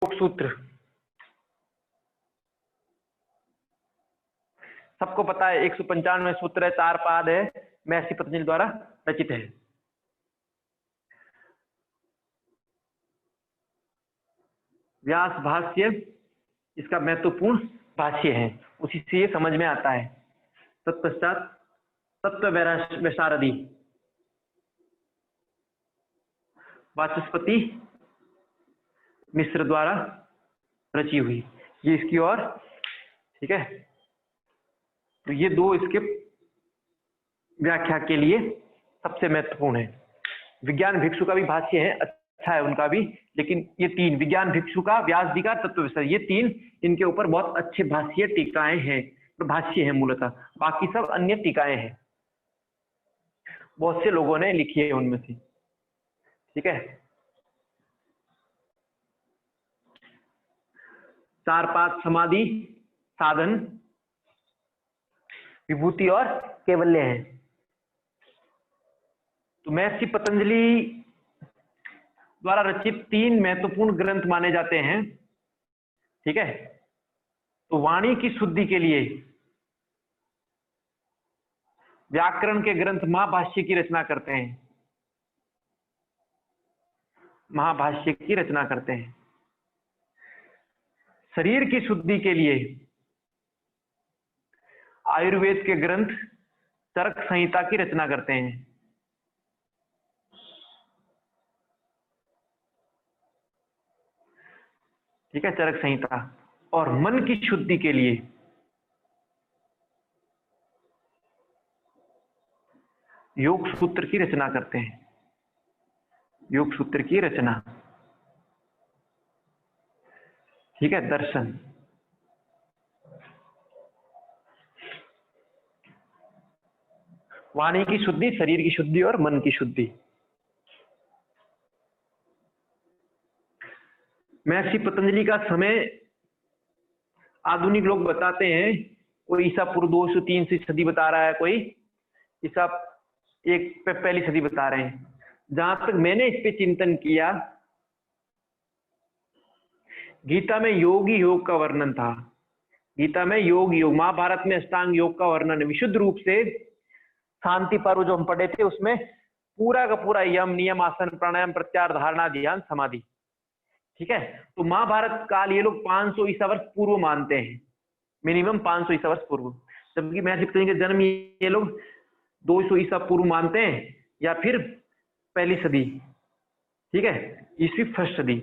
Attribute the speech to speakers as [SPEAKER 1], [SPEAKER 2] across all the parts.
[SPEAKER 1] सूत्र सबको पता है, 195 सूत्र है, 4 पाद है, महर्षि पतंजलि द्वारा रचित है। व्यास भाष्य इसका महत्वपूर्ण भाष्य है, उसी से ये समझ में आता है। तत्पश्चात तत्व वैशारदी वाचस्पति मिश्र द्वारा रची हुई, ये इसकी और ठीक है। तो ये दो इसके व्याख्या के लिए सबसे महत्वपूर्ण है। विज्ञान भिक्षु का भी भाष्य है, अच्छा है उनका भी, लेकिन ये तीन, विज्ञान भिक्षु का, व्यास जी का, तत्व विषय, ये तीन इनके ऊपर बहुत अच्छे भाष्य टीकाएं हैं, भाष्य है मूलतः, बाकी सब अन्य टीकाएं हैं, बहुत से लोगों ने लिखी है उनमें से, ठीक है। 4 पाद समाधि, साधन, विभूति और कैवल्य है। तो महर्षि पतंजलि द्वारा रचित 3 महत्वपूर्ण ग्रंथ माने जाते हैं, ठीक है। तो वाणी की शुद्धि के लिए व्याकरण के ग्रंथ महाभाष्य की रचना करते हैं, महाभाष्य की रचना करते हैं। शरीर की शुद्धि के लिए आयुर्वेद के ग्रंथ चरक संहिता की रचना करते हैं, ठीक है, चरक संहिता। और मन की शुद्धि के लिए योग सूत्र की रचना करते हैं, योग सूत्र की रचना, ठीक है, दर्शन। वाणी की शुद्धि, शरीर की शुद्धि और मन की शुद्धि। महर्षि पतंजलि का समय आधुनिक लोग बताते हैं, कोई ईसा पूर्व 200-300 सदी बता रहा है, कोई ईसा पहली सदी बता रहे हैं। जहां तक मैंने इस पे चिंतन किया, गीता में योग ही योग का वर्णन था, गीता में योग, महाभारत में अष्टांग योग का वर्णन है विशुद्ध रूप से। शांति पर्व जो हम पढ़े थे उसमें पूरा का पूरा यम, नियम, आसन, प्राणायाम, प्रत्याहार, धारणा, ध्यान, समाधि, ठीक है। तो महाभारत काल ये लोग 500 ईसा वर्ष पूर्व मानते हैं, मिनिमम 500 ईसा वर्ष पूर्व, जबकि महर्षि पतंजलि के जन्म ये लोग 200 ईसा पूर्व मानते हैं, या फिर पहली सदी, ठीक है, ईस्वी फर्स्ट सदी।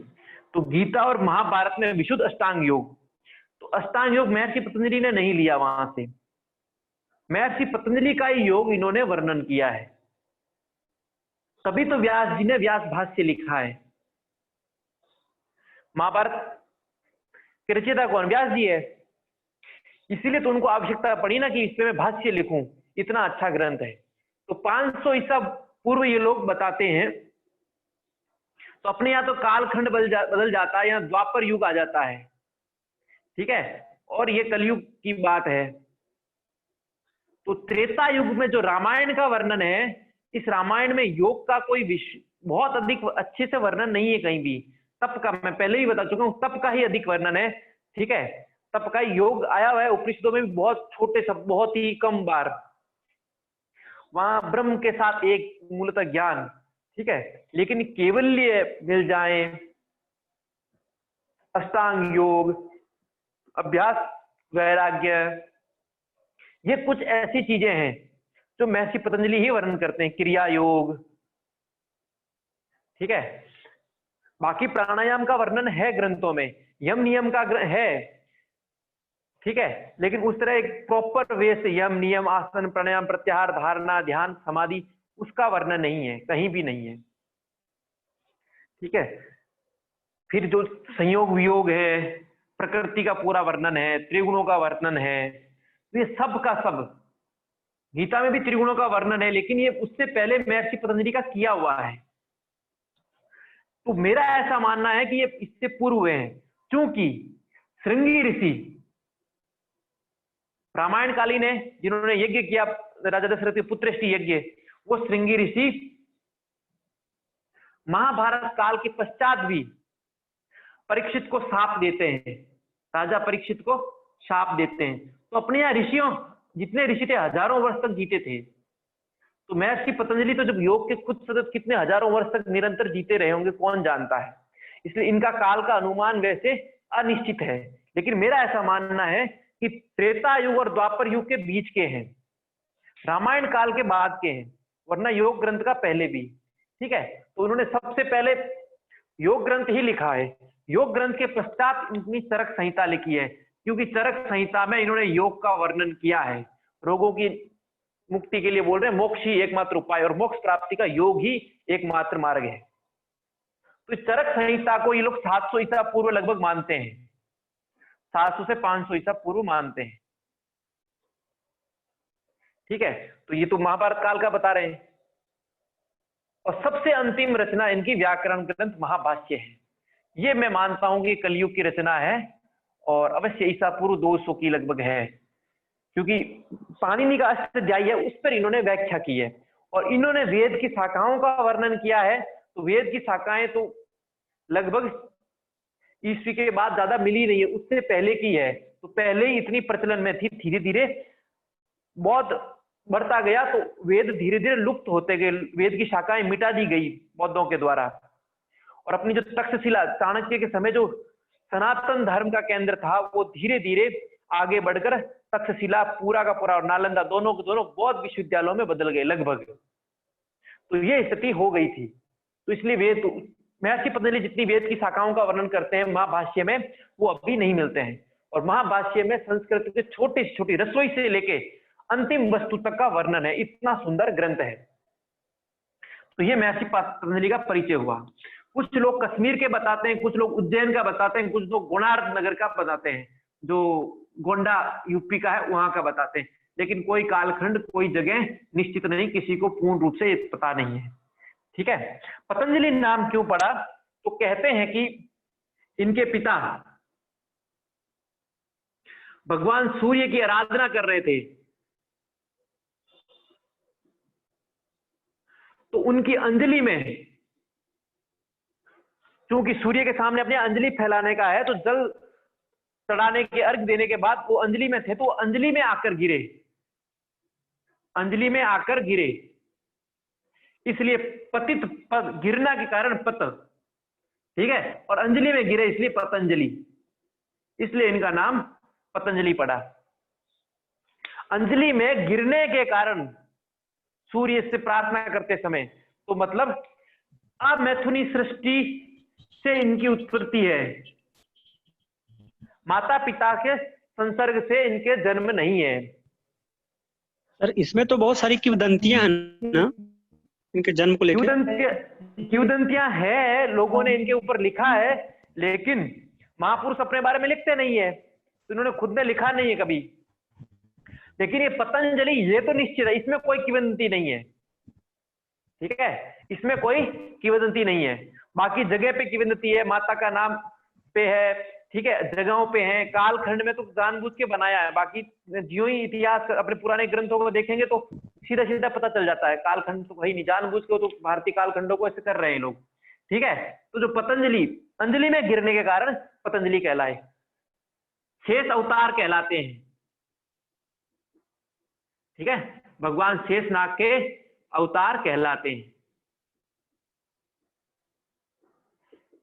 [SPEAKER 1] तो गीता और महाभारत में विशुद्ध अष्टांग योग, तो अष्टांग योग महर्षि पतंजलि ने नहीं लिया वहां से, महर्षि पतंजलि का ही योग इन्होंने वर्णन किया है, तभी तो व्यास जी ने व्यास भाष्य लिखा है। महाभारत के रचयिता कौन? व्यास जी है, इसीलिए तो उनको आवश्यकता पड़ी ना कि इस पे मैं भाष्य लिखूं, इतना अच्छा ग्रंथ है। तो 500 ईसा पूर्व ये लोग बताते हैं, तो अपने यहाँ तो कालखंड बदल जाता है, यहाँ द्वापर युग आ जाता है, ठीक है, और ये कलयुग की बात है। तो त्रेता युग में जो रामायण का वर्णन है, इस रामायण में योग का कोई बहुत अधिक अच्छे से वर्णन नहीं है कहीं भी। तप का मैं पहले ही बता चुका हूं, तप का ही अधिक वर्णन है, ठीक है, तप का योग आया हुआ है उपनिषदों में भी बहुत छोटे शब्द, बहुत ही कम बार। वहां ब्रह्म के साथ एक मूलतः ज्ञान, ठीक है, लेकिन केवल्य मिल जाए, अष्टांग योग, अभ्यास, वैराग्य, ये कुछ ऐसी चीजें हैं जो महर्षि पतंजलि ही वर्णन करते हैं, क्रिया योग, ठीक है। बाकी प्राणायाम का वर्णन है ग्रंथों में, यम नियम का है, ठीक है, लेकिन उस तरह एक प्रॉपर वे से यम, नियम, आसन, प्राणायाम, प्रत्याहार, धारणा, ध्यान, समाधि, उसका वर्णन नहीं है, कहीं भी नहीं है, ठीक है। फिर जो संयोग वियोग है, प्रकृति का पूरा वर्णन है, त्रिगुणों का वर्णन है, तो ये सब का सब, गीता में भी त्रिगुणों का वर्णन है, लेकिन ये उससे पहले महर्षि पतंजलि का किया हुआ है। तो मेरा ऐसा मानना है कि ये इससे पूर्व हैं, क्योंकि श्रृंगी ऋषि रामायण कालीन है, जिन्होंने यज्ञ किया, राजा दशरथ के पुत्रष्टि यज्ञ, वो श्रृंगी ऋषि महाभारत काल के पश्चात भी परीक्षित को शाप देते हैं, राजा परीक्षित को शाप देते हैं। तो अपने यहाँ ऋषियों, जितने ऋषि थे हजारों वर्ष तक जीते थे, तो महर्षि पतंजलि तो जब योग के खुद सतत कितने हजारों वर्ष तक निरंतर जीते रहे होंगे कौन जानता है। इसलिए इनका काल का अनुमान वैसे अनिश्चित है, लेकिन मेरा ऐसा मानना है कि त्रेता युग और द्वापर युग के बीच के हैं, रामायण काल के बाद के हैं, वरना योग ग्रंथ का पहले भी। ठीक है, तो उन्होंने सबसे पहले योग ग्रंथ ही लिखा है। योग ग्रंथ के पश्चात इनकी चरक संहिता लिखी है, क्योंकि चरक संहिता में इन्होंने योग का वर्णन किया है। रोगों की मुक्ति के लिए बोल रहे हैं मोक्ष ही एकमात्र उपाय, और मोक्ष प्राप्ति का योग ही एकमात्र मार्ग है। तो इस चरक संहिता को ये लोग 700 ईसा पूर्व लगभग मानते हैं, 700 से 500 ईसा पूर्व मानते हैं। ठीक है, तो ये तो महाभारत काल का बता रहे हैं। और सबसे अंतिम रचना इनकी व्याकरण ग्रंथ महाभाष्य है। ये मैं मानता हूं कि कलयुग की रचना है और अवश्य ईसा पूर्व 200 की लगभग है, क्योंकि पाणिनि का अष्टाध्यायी है, उस पर इन्होंने व्याख्या की है। और इन्होंने वेद की शाखाओं का वर्णन किया है, तो वेद की शाखाएं तो लगभग ईस्वी के बाद ज्यादा मिली नहीं है, उससे पहले की है। तो पहले ही इतनी प्रचलन में थी, धीरे धीरे बहुत बढ़ता गया, तो वेद धीरे धीरे लुप्त होते गए, वेद की शाखाएं मिटा दी गई बौद्धों के द्वारा। और अपनी जो तक्षशिला, चाणक्य के समय जो सनातन धर्म का केंद्र था, वो धीरे धीरे आगे बढ़कर तक्षशिला पूरा का पूरा और नालंदा दोनों के दोनों बौद्ध विश्वविद्यालयों में बदल गए लगभग। तो ये स्थिति हो गई थी। तो इसलिए वेद, महर्षि पतंजलि जितनी वेद की शाखाओं का वर्णन करते हैं महाभाष्य में, वो अभी नहीं मिलते हैं। और महाभाष्य में संस्कृत के छोटी छोटी रसोई से लेके अंतिम वस्तु तक का वर्णन है, इतना सुंदर ग्रंथ है। तो ये महर्षि पतंजलि का परिचय हुआ। कुछ लोग कश्मीर के बताते हैं, कुछ लोग उज्जैन का बताते हैं, कुछ लोग कोणार्क नगर का बताते हैं, जो गोंडा यूपी का है वहां का बताते हैं। लेकिन कोई कालखंड, कोई जगह निश्चित नहीं, किसी को पूर्ण रूप से पता नहीं है। ठीक है, पतंजलि नाम क्यों पड़ा? तो कहते हैं कि इनके पिता भगवान सूर्य की आराधना कर रहे थे, तो उनकी अंजलि में, क्योंकि सूर्य के सामने अपनी अंजलि फैलाने का है, तो जल चढ़ाने के अर्घ देने के बाद वो अंजलि में थे, तो अंजलि में आकर गिरे, अंजलि में आकर गिरे, इसलिए पतित, गिरना के कारण पत, ठीक है, और अंजलि में गिरे इसलिए पतंजलि, इसलिए इनका नाम पतंजलि पड़ा। अंजलि में गिरने के कारण सूर्य से प्रार्थना करते समय, तो मतलब अमैथुनी सृष्टि से इनकी उत्पत्ति है, माता पिता के संसर्ग से इनके जन्म नहीं है।
[SPEAKER 2] सर इसमें तो बहुत सारी किंवदंतियां हैं ना इनके जन्म को लेकर?
[SPEAKER 1] किंवदंतियां है, लोगों ने इनके ऊपर लिखा है, लेकिन महापुरुष अपने बारे में लिखते नहीं है, तो इन्होंने खुद ने लिखा नहीं है कभी। लेकिन ये पतंजलि, ये तो निश्चित है, इसमें कोई किंवदंती नहीं है। ठीक है, इसमें कोई किंवदंती नहीं है। बाकी जगह पे किंवदंती है, माता का नाम पे है, ठीक है, जगहों पे है, कालखंड में तो जानबूझ के बनाया है। बाकी ज्यों ही इतिहास अपने पुराने ग्रंथों को देखेंगे तो सीधा सीधा पता चल जाता है, कालखंड तो कहीं नहीं, जानबूझ के तो भारतीय कालखंडों को ऐसे कर रहे हैं लोग। ठीक है, तो जो पतंजलि अंजलि में गिरने के कारण पतंजलि कहलाए, शेष अवतार कहलाते हैं। ठीक है, भगवान शेषनाग के अवतार कहलाते हैं,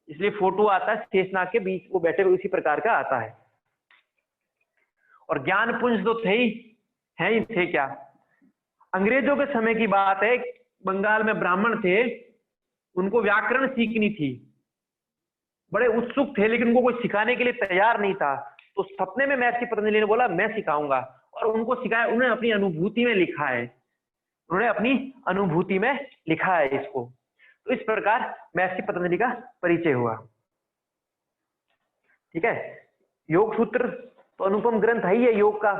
[SPEAKER 1] इसलिए फोटो आता है शेषनाग के बीच वो बैठे हुए, उसी प्रकार का आता है। और ज्ञान पुंज तो थे ही थे क्या, अंग्रेजों के समय की बात है, बंगाल में ब्राह्मण थे, उनको व्याकरण सीखनी थी, बड़े उत्सुक थे, लेकिन उनको कोई सिखाने के लिए तैयार नहीं था। तो सपने में महर्षि पतंजलि ने बोला मैं सिखाऊंगा, और उनको सिखाया। उन्होंने अपनी अनुभूति में लिखा है, उन्होंने अपनी अनुभूति में लिखा है इसको। तो इस प्रकार महर्षि पतंजलि का परिचय हुआ। ठीक है, योग सूत्र तो अनुपम ग्रंथ है ही है योग का,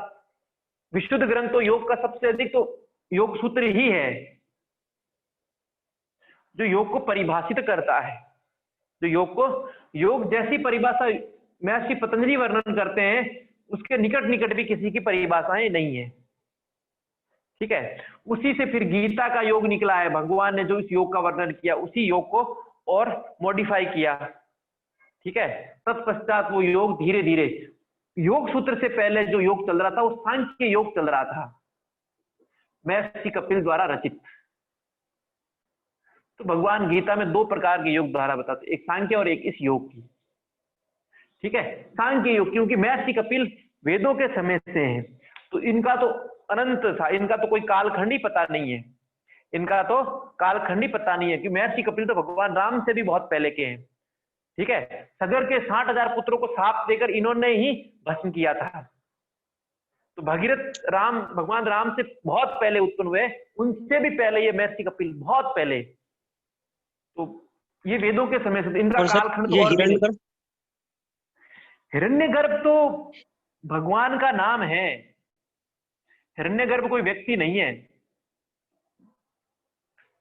[SPEAKER 1] विशुद्ध ग्रंथ तो योग का सबसे अधिक तो योग सूत्र ही है, जो योग को परिभाषित करता है, जो योग को, योग जैसी परिभाषा महर्षि पतंजलि वर्णन करते हैं, उसके निकट निकट भी किसी की परिभाषाएं नहीं है। ठीक है, उसी से फिर गीता का योग निकला है, भगवान ने जो इस योग का वर्णन किया, उसी योग को और मॉडिफाई किया, ठीक है। तत्पश्चात वो योग धीरे धीरे, योग सूत्र से पहले जो योग चल रहा था वो सांख्य योग चल रहा था, महर्षि कपिल द्वारा रचित। तो भगवान गीता में दो प्रकार के योग द्वारा बताते, एक सांख्य और एक इस योग की। ठीक है, सांख्य योग क्योंकि महर्षि कपिल वेदों के समय से हैं, तो इनका तो अनंत था, इनका तो कोई कालखंड ही पता नहीं है, इनका तो कालखंड ही पता नहीं है कि महर्षि कपिल तो भगवान राम से भी बहुत पहले के हैं। ठीक है, सगर के 60,000 पुत्रों को साप देकर इन्होंने ही भस्म किया था। तो भगीरथ राम भगवान राम से बहुत पहले उत्पन्न हुए, उनसे भी पहले ये महर्षि कपिल, बहुत पहले। तो ये वेदों के समय से, इनका कालखंड तो और भी नहीं। हिरण्यगर्भ तो भगवान का नाम है, हिरण्यगर्भ कोई व्यक्ति नहीं है।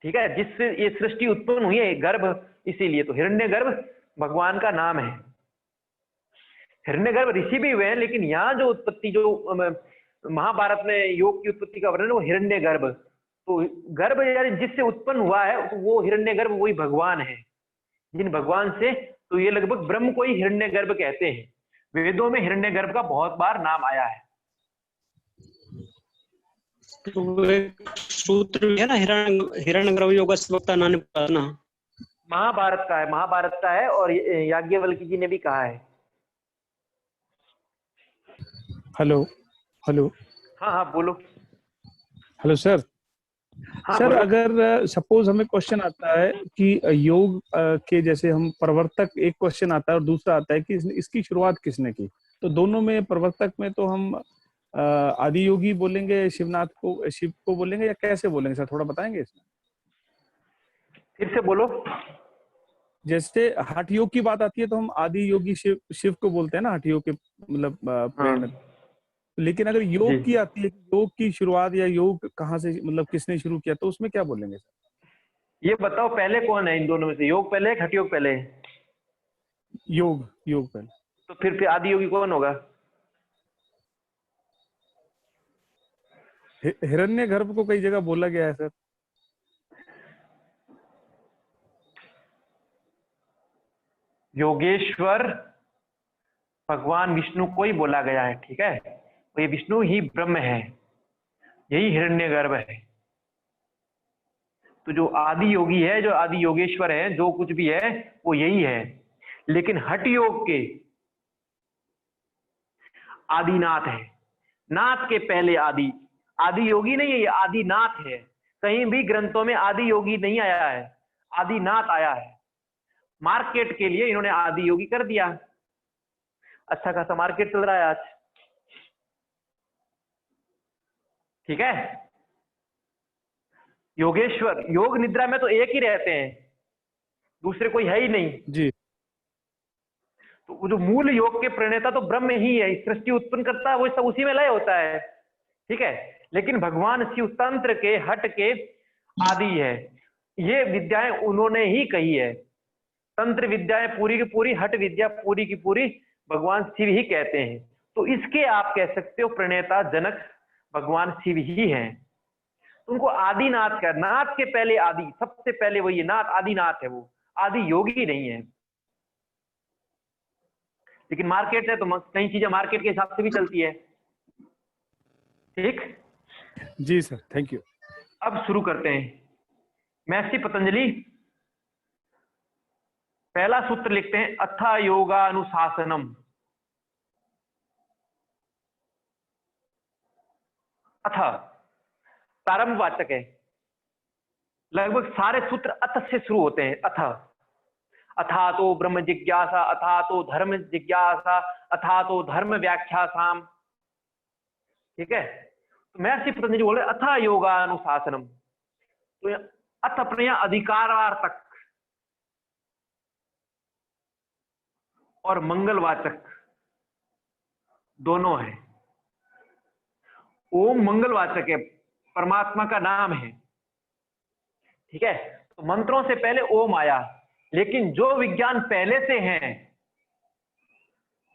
[SPEAKER 1] ठीक है, जिससे ये सृष्टि उत्पन्न हुई है गर्भ, इसीलिए तो हिरण्यगर्भ भगवान का नाम है। हिरण्यगर्भ ऋषि भी हुए हैं, लेकिन यहाँ जो उत्पत्ति, जो महाभारत में योग की उत्पत्ति का वर्णन, वो हिरण्यगर्भ, तो गर्भ यानी जिससे उत्पन्न हुआ है, तो वो हिरण्यगर्भ वही भगवान है, जिन भगवान से, तो ये लगभग ब्रह्म को ही हिरण्यगर्भ कहते हैं। वेदों में हिरण्यगर्भ का बहुत बार नाम आया है।
[SPEAKER 2] तो एक सूत्र है ना, हिरण्यगर्भ योगस्वक्ता ना,
[SPEAKER 1] महाभारत का है, महाभारत का है, और याज्ञवल्क्य जी ने भी कहा है।
[SPEAKER 3] Hello hello.
[SPEAKER 1] हाँ हाँ बोलो।
[SPEAKER 3] Hello sir.
[SPEAKER 1] हाँ,
[SPEAKER 3] सर
[SPEAKER 1] बोलो।
[SPEAKER 3] अगर सपोज हमें क्वेश्चन आता है कि योग के जैसे हम प्रवर्तक, एक क्वेश्चन आता है और दूसरा आता है कि इसकी शुरुआत किसने की, तो दोनों में प्रवर्तक में तो हम आदि योगी बोलेंगे, शिवनाथ को, शिव को बोलेंगे, या कैसे बोलेंगे सर, थोड़ा बताएंगे इसमें?
[SPEAKER 1] फिर से बोलो।
[SPEAKER 3] जैसे हठ योग की बात आती है तो हम आदि योगी शिव को बोलते हैं ना, हठ योग के मतलब प्रेरणा। लेकिन अगर योग की आती है, योग की शुरुआत या योग कहाँ से, मतलब किसने शुरू किया, तो उसमें क्या बोलेंगे सर?
[SPEAKER 1] ये बताओ पहले कौन है इन दोनों में से, योग पहले है, हठ योग पहले है?
[SPEAKER 3] योग पहले।
[SPEAKER 1] तो फिर आदि योगी कौन होगा?
[SPEAKER 3] हिरण्यगर्भ को कई जगह बोला गया है सर।
[SPEAKER 1] योगेश्वर भगवान विष्णु को ही बोला गया है। ठीक है, तो ये विष्णु ही ब्रह्म है, यही हिरण्यगर्भ है। तो जो आदि योगी है, जो आदि योगेश्वर है, जो कुछ भी है वो यही है। लेकिन हठ योग के आदिनाथ है, नाथ के पहले आदि, आदि योगी नहीं है, ये आदिनाथ है। कहीं भी ग्रंथों में आदि योगी नहीं आया है, आदिनाथ आया है। मार्केट के लिए इन्होंने आदि योगी कर दिया। अच्छा खासा मार्केट चल रहा है आज। ठीक है, योगेश्वर, योग निद्रा में तो एक ही रहते हैं, दूसरे कोई है ही नहीं
[SPEAKER 3] जी।
[SPEAKER 1] तो जो मूल योग के प्रणेता तो ब्रह्म ही है, सृष्टि उत्पन्न करता है वो सब उसी में लय होता है। ठीक है, लेकिन भगवान शिव तंत्र के, हट के आदि है। ये विद्याएं उन्होंने ही कही है, तंत्र विद्याएं पूरी की पूरी, हट विद्या पूरी की पूरी भगवान शिव ही कहते हैं। तो इसके आप कह सकते हो प्रणेता जनक भगवान शिव ही हैं। उनको आदिनाथ का, नाथ के पहले आदि, सबसे पहले वही नाथ, आदिनाथ है वो, आदि योगी नहीं है। लेकिन मार्केट है तो कई चीजें मार्केट के हिसाब से भी चलती है। ठीक,
[SPEAKER 3] जी सर, थैंक यू।
[SPEAKER 1] अब शुरू करते हैं। महर्षि पतंजलि पहला सूत्र लिखते हैं, अथा योगानुशासनम। अथ प्रारंभवाचक है, लगभग सारे सूत्र अथ से शुरू होते हैं। अथ, अथा तो ब्रह्म जिज्ञासा, अथा तो धर्म जिज्ञासा, अथा तो धर्म व्याख्यासाम। ठीक है, तो महर्षि पतंजलि बोल रहे अथा योगानुशासनम। तो अथ अपने यहां अधिकारार्थक और मंगलवाचक दोनों है। ओम मंगलवाचक है, परमात्मा का नाम है। ठीक है, तो मंत्रों से पहले ओम आया, लेकिन जो विज्ञान पहले से हैं,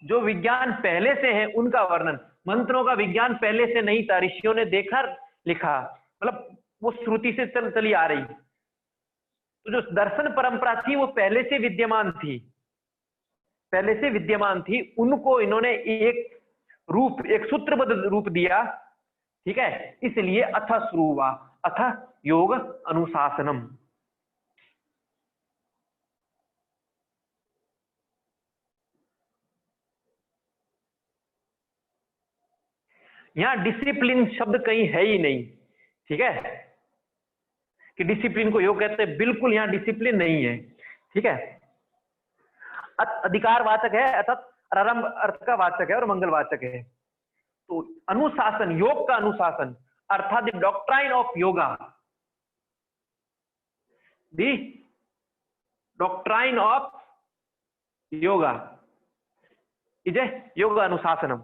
[SPEAKER 1] जो विज्ञान पहले से है उनका वर्णन, मंत्रों का विज्ञान पहले से नहीं था, ऋषियों ने देखा लिखा, मतलब वो श्रुति से चली आ रही। तो जो दर्शन परंपरा थी वो पहले से विद्यमान थी, पहले से विद्यमान थी, उनको इन्होंने एक सूत्रबद्ध रूप दिया, ठीक है, इसलिए अथ शुरू हुआ, अथ योग अनुशासनम। यहां डिसिप्लिन शब्द कहीं है ही नहीं, ठीक है, कि डिसिप्लिन को योग कहते हैं, बिल्कुल यहां डिसिप्लिन नहीं है, ठीक है। अधिकारवाचक है अर्थात प्रारंभ अर्थ का वाचक है और मंगलवाचक है। तो अनुशासन, योग का अनुशासन अर्थात the doctrine of yoga, the doctrine of yoga is a योग अनुशासनम।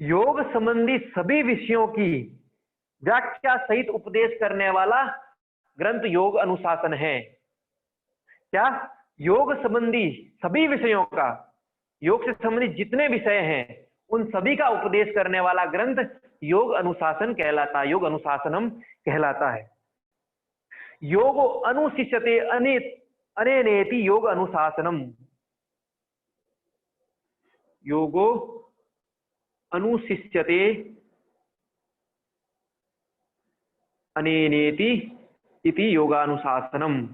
[SPEAKER 1] योग संबंधी सभी विषयों की व्याख्या सहित उपदेश करने वाला ग्रंथ योग अनुशासन है। क्या? योग संबंधी सभी विषयों का, योग से संबंधित जितने विषय हैं उन सभी का उपदेश करने वाला ग्रंथ योग अनुशासन कहलाता है, योग अनुशासनम कहलाता है। योगो अनुशिष्यते अनेनेति योग अनुशासनम। योगो अनुशिष्यते अनेनेति इति योगानुशासनम।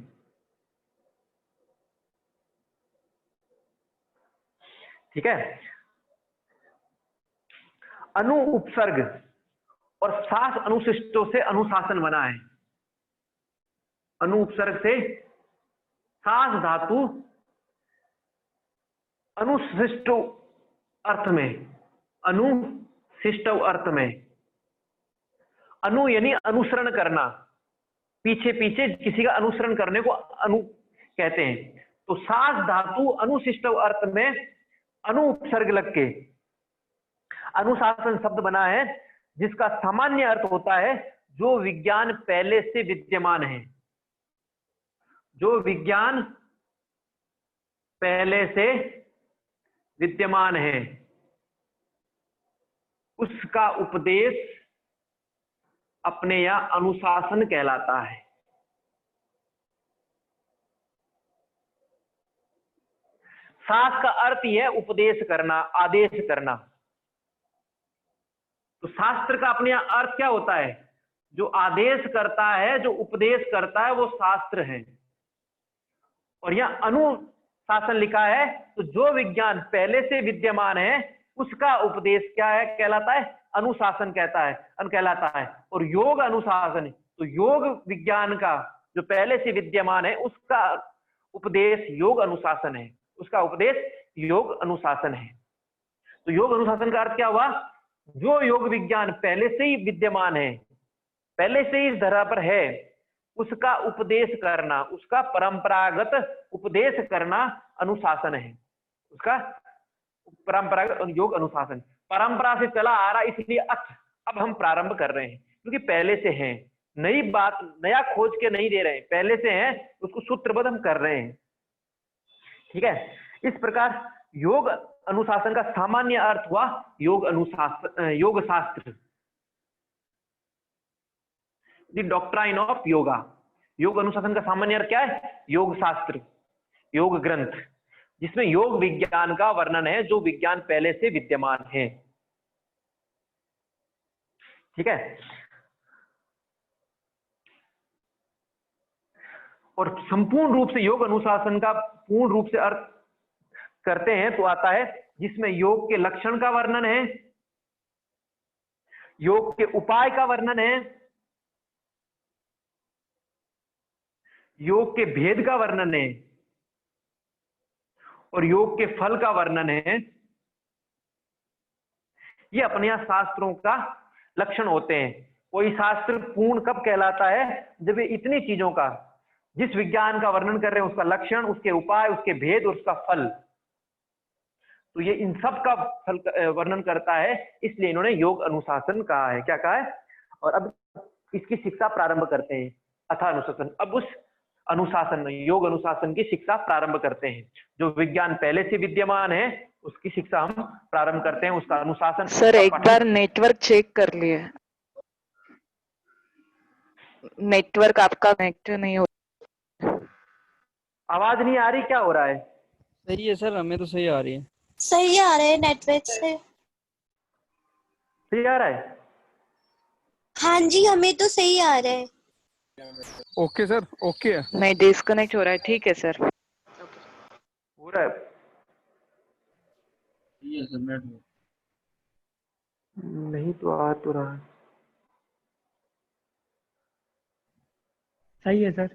[SPEAKER 1] ठीक है। अनु उपसर्ग और सास अनुशिष्टों से अनुशासन बना है। अनु उपसर्ग से सास धातु अनुशिष्ट अर्थ में, अनुशिष्ट अर्थ में, अनु यानी अनुसरण करना, पीछे पीछे किसी का अनुसरण करने को अनु कहते हैं। तो सास धातु अनुशिष्ट अर्थ में अनु उपसर्ग लग के अनुशासन शब्द बना है, जिसका सामान्य अर्थ होता है जो विज्ञान पहले से विद्यमान है। जो विज्ञान पहले से विद्यमान है उसका उपदेश अपने या अनुशासन कहलाता है। शास्त्र का अर्थ ही है उपदेश करना, आदेश करना। तो शास्त्र का अपने यहां अर्थ क्या होता है? जो आदेश करता है, जो उपदेश करता है, वो शास्त्र है। और यहां अनुशासन लिखा है, तो जो विज्ञान पहले से विद्यमान है उसका उपदेश क्या है कहलाता है? अनुशासन कहलाता है। और योग अनुशासन, तो योग विज्ञान का जो पहले से विद्यमान है उसका उपदेश योग अनुशासन है, उसका उपदेश योग अनुशासन है। तो योग अनुशासन का अर्थ क्या हुआ? जो योग विज्ञान पहले से ही विद्यमान है, पहले से ही इस धरा पर है, उसका उपदेश करना, उसका परंपरागत उपदेश करना अनुशासन है। उसका परंपरागत योग अनुशासन परंपरा से चला आ रहा, इसलिए अब हम प्रारंभ कर रहे हैं, क्योंकि पहले से हैं, नई बात नया खोज के नहीं दे रहे हैं, पहले से हैं, उसको सूत्रबद्ध हम कर रहे हैं। ठीक है। इस प्रकार योग अनुशासन का सामान्य अर्थ हुआ योग अनुशासन, योग शास्त्र, द डॉक्ट्राइन ऑफ योगा। योग अनुशासन का सामान्य अर्थ क्या है? योग शास्त्र, योग ग्रंथ, जिसमें योग विज्ञान का वर्णन है, जो विज्ञान पहले से विद्यमान है। ठीक है। और संपूर्ण रूप से योग अनुशासन का पूर्ण रूप से अर्थ करते हैं तो आता है जिसमें योग के लक्षण का वर्णन है, योग के उपाय का वर्णन है, योग के भेद का वर्णन है और योग के फल का वर्णन है। ये अपने यहां शास्त्रों का लक्षण होते हैं। कोई शास्त्र पूर्ण कब कहलाता है? जब ये इतनी चीजों का, जिस विज्ञान का वर्णन कर रहे हैं, उसका लक्षण, उसके उपाय, उसके भेद और उसका फल, तो ये इन सब का फल वर्णन करता है, इसलिए इन्होंने योग अनुशासन कहा है। क्या कहा है? और अब इसकी शिक्षा प्रारंभ करते हैं, अथा अनुशासन। अब उस अनुशासन, योग अनुशासन की शिक्षा प्रारंभ करते हैं। जो विज्ञान पहले से विद्यमान है उसकी शिक्षा हम प्रारंभ करते हैं, उसका अनुशासन।
[SPEAKER 4] सर एक बार नेटवर्क चेक कर लिए, नेटवर्क आपका कनेक्ट नहीं हो।
[SPEAKER 1] आवाज नहीं आ रही, क्या हो रहा है?
[SPEAKER 2] सही है सर, हमें तो सही आ रही है।
[SPEAKER 5] सही आ रहे हैं नेटवर्क से।
[SPEAKER 1] सही आ रहा है?
[SPEAKER 5] हाँ जी, हमें तो सही आ रहा है।
[SPEAKER 3] ओके सर, ओके है।
[SPEAKER 4] नहीं, डिस्कनेक्ट हो रहा है। ठीक है सर।
[SPEAKER 1] हो रहा है? नहीं तो आ तो रहा है।
[SPEAKER 2] सही है सर।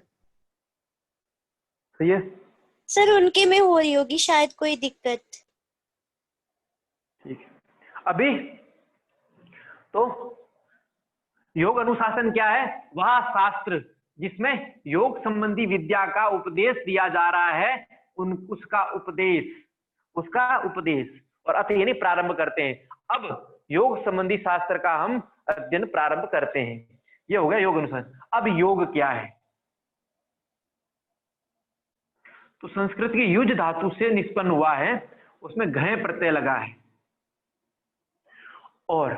[SPEAKER 1] सही है।
[SPEAKER 5] सर उनके में हो रही होगी शायद कोई दिक्कत।
[SPEAKER 1] ठीक है। अभी तो योग अनुशासन क्या है? वह शास्त्र जिसमें योग संबंधी विद्या का उपदेश दिया जा रहा है, उसका उपदेश और अत यानी प्रारंभ करते हैं। अब योग संबंधी शास्त्र का हम अध्ययन प्रारंभ करते हैं। ये हो गया योग अनुशासन। अब योग क्या है? तो संस्कृत की युज धातु से निष्पन्न हुआ है, उसमें घय प्रत्यय लगा है और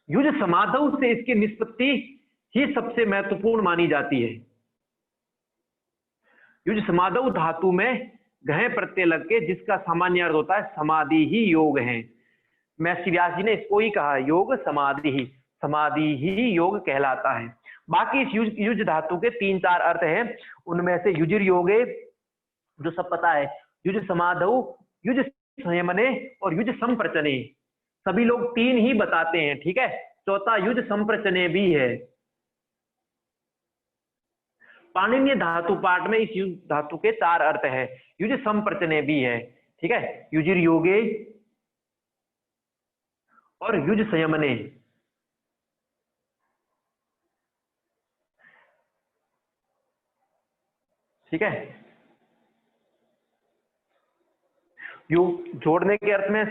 [SPEAKER 1] युज समाधौ से इसकी निष्पत्ति ही सबसे महत्वपूर्ण मानी जाती है। युज समाधौ धातु में घय प्रत्यय लग के जिसका सामान्य अर्थ होता है समाधि ही योग है। महर्षि व्यास जी ने इसको ही कहा योग समाधि ही योग कहलाता है। बाकी इस युज धातु के 3-4 अर्थ हैं, उनमें से युजिर योगे जो सब पता है, युज समाधौ, युज संयमने और युज संप्रचने, सभी लोग 3 ही बताते हैं। ठीक है, चौथा युज संप्रचने भी है। पाणिनीय धातु पाठ में इस युज धातु के 4 अर्थ है, युज संप्रचने भी है। ठीक है, युजिर योगे और युज संयमने। ठीक है, योग जोड़ने के अर्थ में,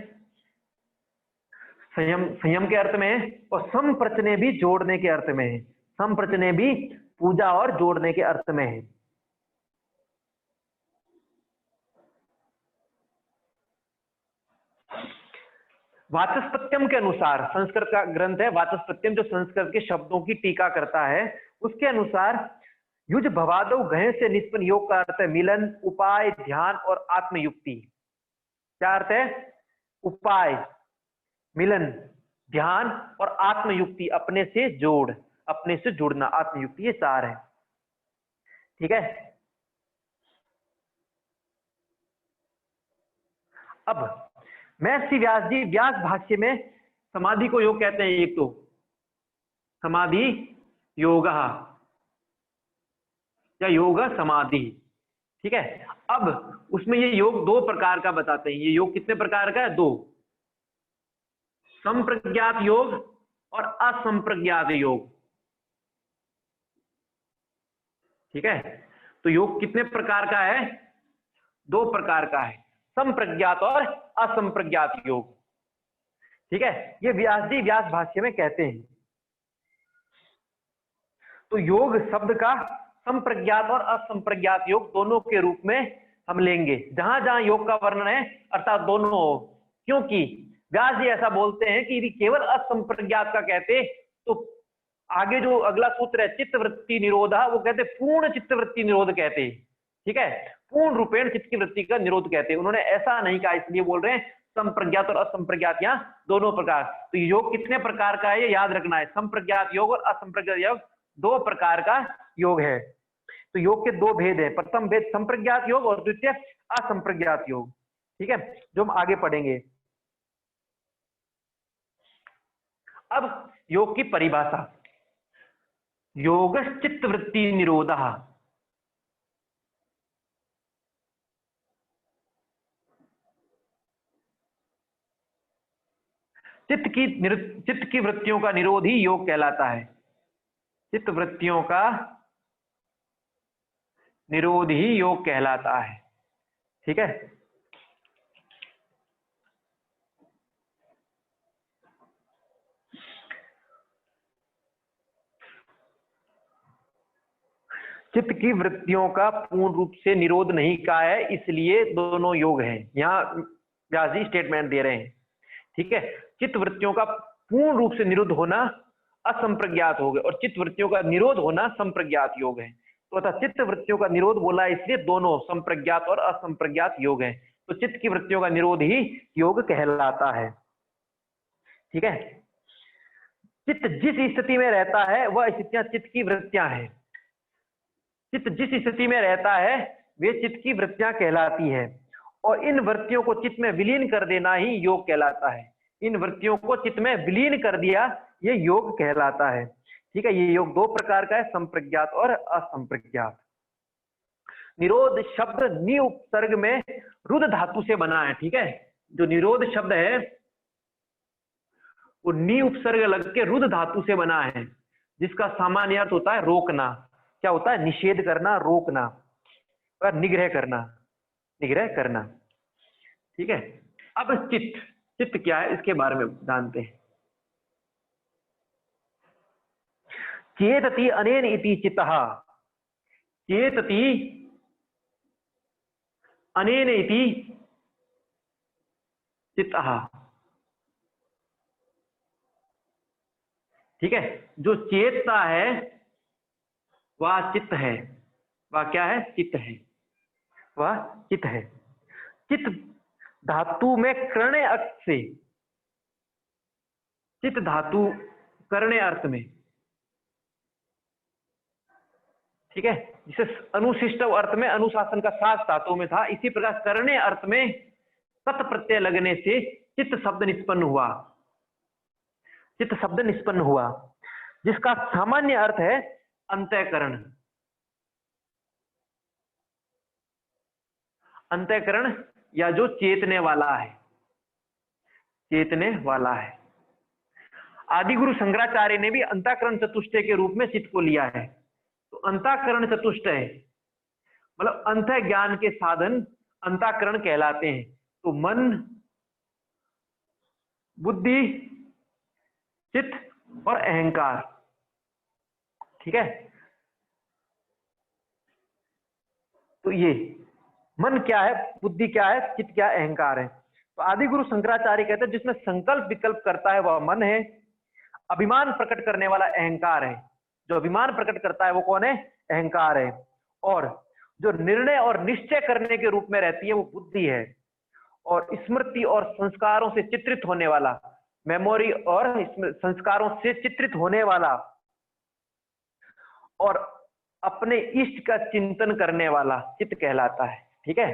[SPEAKER 1] संयम के अर्थ में, और संप्रचने भी जोड़ने के अर्थ में है। संप्रचने भी पूजा और जोड़ने के अर्थ में है। वाचस्पत्यम के अनुसार, संस्कृत का ग्रंथ है वाचस्पत्यम जो संस्कृत के शब्दों की टीका करता है, उसके अनुसार युज भवादौ घय से निष्पन्न योग का अर्थ है मिलन, उपाय, ध्यान और आत्मयुक्ति। क्या अर्थ है? उपाय, मिलन, ध्यान और आत्मयुक्ति, अपने से जुड़ना, आत्मयुक्ति, ये 4 है। ठीक है, अब महर्षि व्यास जी व्यास भाष्य में समाधि को योग कहते हैं। एक तो समाधि योग या योग समाधि। ठीक है, अब उसमें ये योग 2 प्रकार का बताते हैं। ये योग कितने प्रकार का है? 2, संप्रज्ञात योग और असंप्रज्ञात योग। ठीक है, तो योग कितने प्रकार का है? 2 प्रकार का है, संप्रज्ञात और असंप्रज्ञात योग। ठीक है, ये व्यास जी व्यास भाष्य में कहते हैं। तो योग शब्द का संप्रज्ञात और असंप्रज्ञात योग दोनों के रूप में हम लेंगे, जहां जहां योग का वर्णन है, अर्थात दोनों हो। क्योंकि व्यास जी ऐसा बोलते हैं कि यदि केवल असंप्रज्ञात का कहते तो आगे जो अगला सूत्र है चित्तवृत्ति निरोधा, वो कहते पूर्ण चित्तवृत्ति निरोध कहते। ठीक है, पूर्ण रूपेण चित्त की वृत्ति का निरोध कहते। उन्होंने ऐसा नहीं कहा, इसलिए बोल रहे हैं संप्रज्ञात और असंप्रज्ञात यहाँ दोनों प्रकार। तो योग कितने प्रकार का है ये याद रखना है, संप्रज्ञात योग और असंप्रज्ञात योग 2 प्रकार का योग है। तो योग के 2 भेद है, प्रथम भेद संप्रज्ञात योग और द्वितीय असंप्रज्ञात योग। ठीक है, जो हम आगे पढ़ेंगे। अब योग की परिभाषा, योग चित्तवृत्ति निरोधः। चित्त की वृत्तियों का निरोध ही योग कहलाता है। चित्त वृत्तियों का निरोध ही योग कहलाता है। ठीक है, चित्त की वृत्तियों का पूर्ण रूप से निरोध नहीं कहा है, इसलिए दोनों योग हैं। यहाँ व्यास जी स्टेटमेंट दे रहे हैं। ठीक है, चित्त वृत्तियों का पूर्ण रूप से निरुद्ध होना असंप्रज्ञात योग है और चित्त वृत्तियों का निरोध होना संप्रज्ञात योग है। तो चित्त वृत्तियों का निरोध बोला इसलिए दोनों संप्रज्ञात और असंप्रज्ञात योग हैं। तो चित्त की वृत्तियों का निरोध ही योग कहलाता है। ठीक है, चित्त जिस स्थिति में रहता है वह स्थितियां चित्त की वृत्तियां हैं। चित्त जिस स्थिति में रहता है वे चित्त की वृत्तियां कहलाती है, और इन वृत्तियों को चित्त में विलीन कर देना ही योग कहलाता है। इन वृत्तियों को चित्त में विलीन कर दिया, ये योग कहलाता है। ठीक है, ये योग दो प्रकार का है, संप्रज्ञात और असंप्रज्ञात। निरोध शब्द नि उपसर्ग में रुद्र धातु से बना है। ठीक है, जो निरोध शब्द है वो नि उपसर्ग लग के रुद्र धातु से बना है, जिसका सामान्य अर्थ होता है रोकना। क्या होता है? निषेध करना, रोकना और निग्रह करना, निग्रह करना। ठीक है, अब चित्त, चित्त क्या है इसके बारे में जानते हैं। चेतति अनेन इति चित्तः, चेतति अनेन इति चित्तः। ठीक है, जो चेतता है वह चित्त है, वह क्या है? चित्त है, वह चित्त है। चित्त धातु में करणे अर्थ से, चित्त धातु करणे अर्थ में, ठीक है, जिसे अनुशिष्ट अर्थ में अनुशासन का साथ धातु में था, इसी प्रकार करणे अर्थ में तत् प्रत्यय लगने से चित्त शब्द निष्पन्न हुआ, चित्त शब्द निष्पन्न हुआ, जिसका सामान्य अर्थ है अंतःकरण। अंतःकरण या जो चेतने वाला है, चेतने वाला है। आदिगुरु शंकराचार्य ने भी अंतःकरण चतुष्टय के रूप में चित्त को लिया है। तो अंतःकरण चतुष्टय मतलब अंतः ज्ञान के साधन अंतःकरण कहलाते हैं। तो मन, बुद्धि, चित्त और अहंकार। ठीक है, तो ये मन क्या है, बुद्धि क्या है, चित्त क्या है, अहंकार है। तो आदि गुरु शंकराचार्य कहते हैं जिसमें संकल्प विकल्प करता है वह मन है, अभिमान प्रकट करने वाला अहंकार है। जो अभिमान प्रकट करता है वो कौन है? अहंकार है। और जो निर्णय और निश्चय करने के रूप में रहती है वो बुद्धि है। और स्मृति और संस्कारों से चित्रित होने वाला, मेमोरी और संस्कारों से चित्रित होने वाला और अपने इष्ट का चिंतन करने वाला चित्त कहलाता है। ठीक है,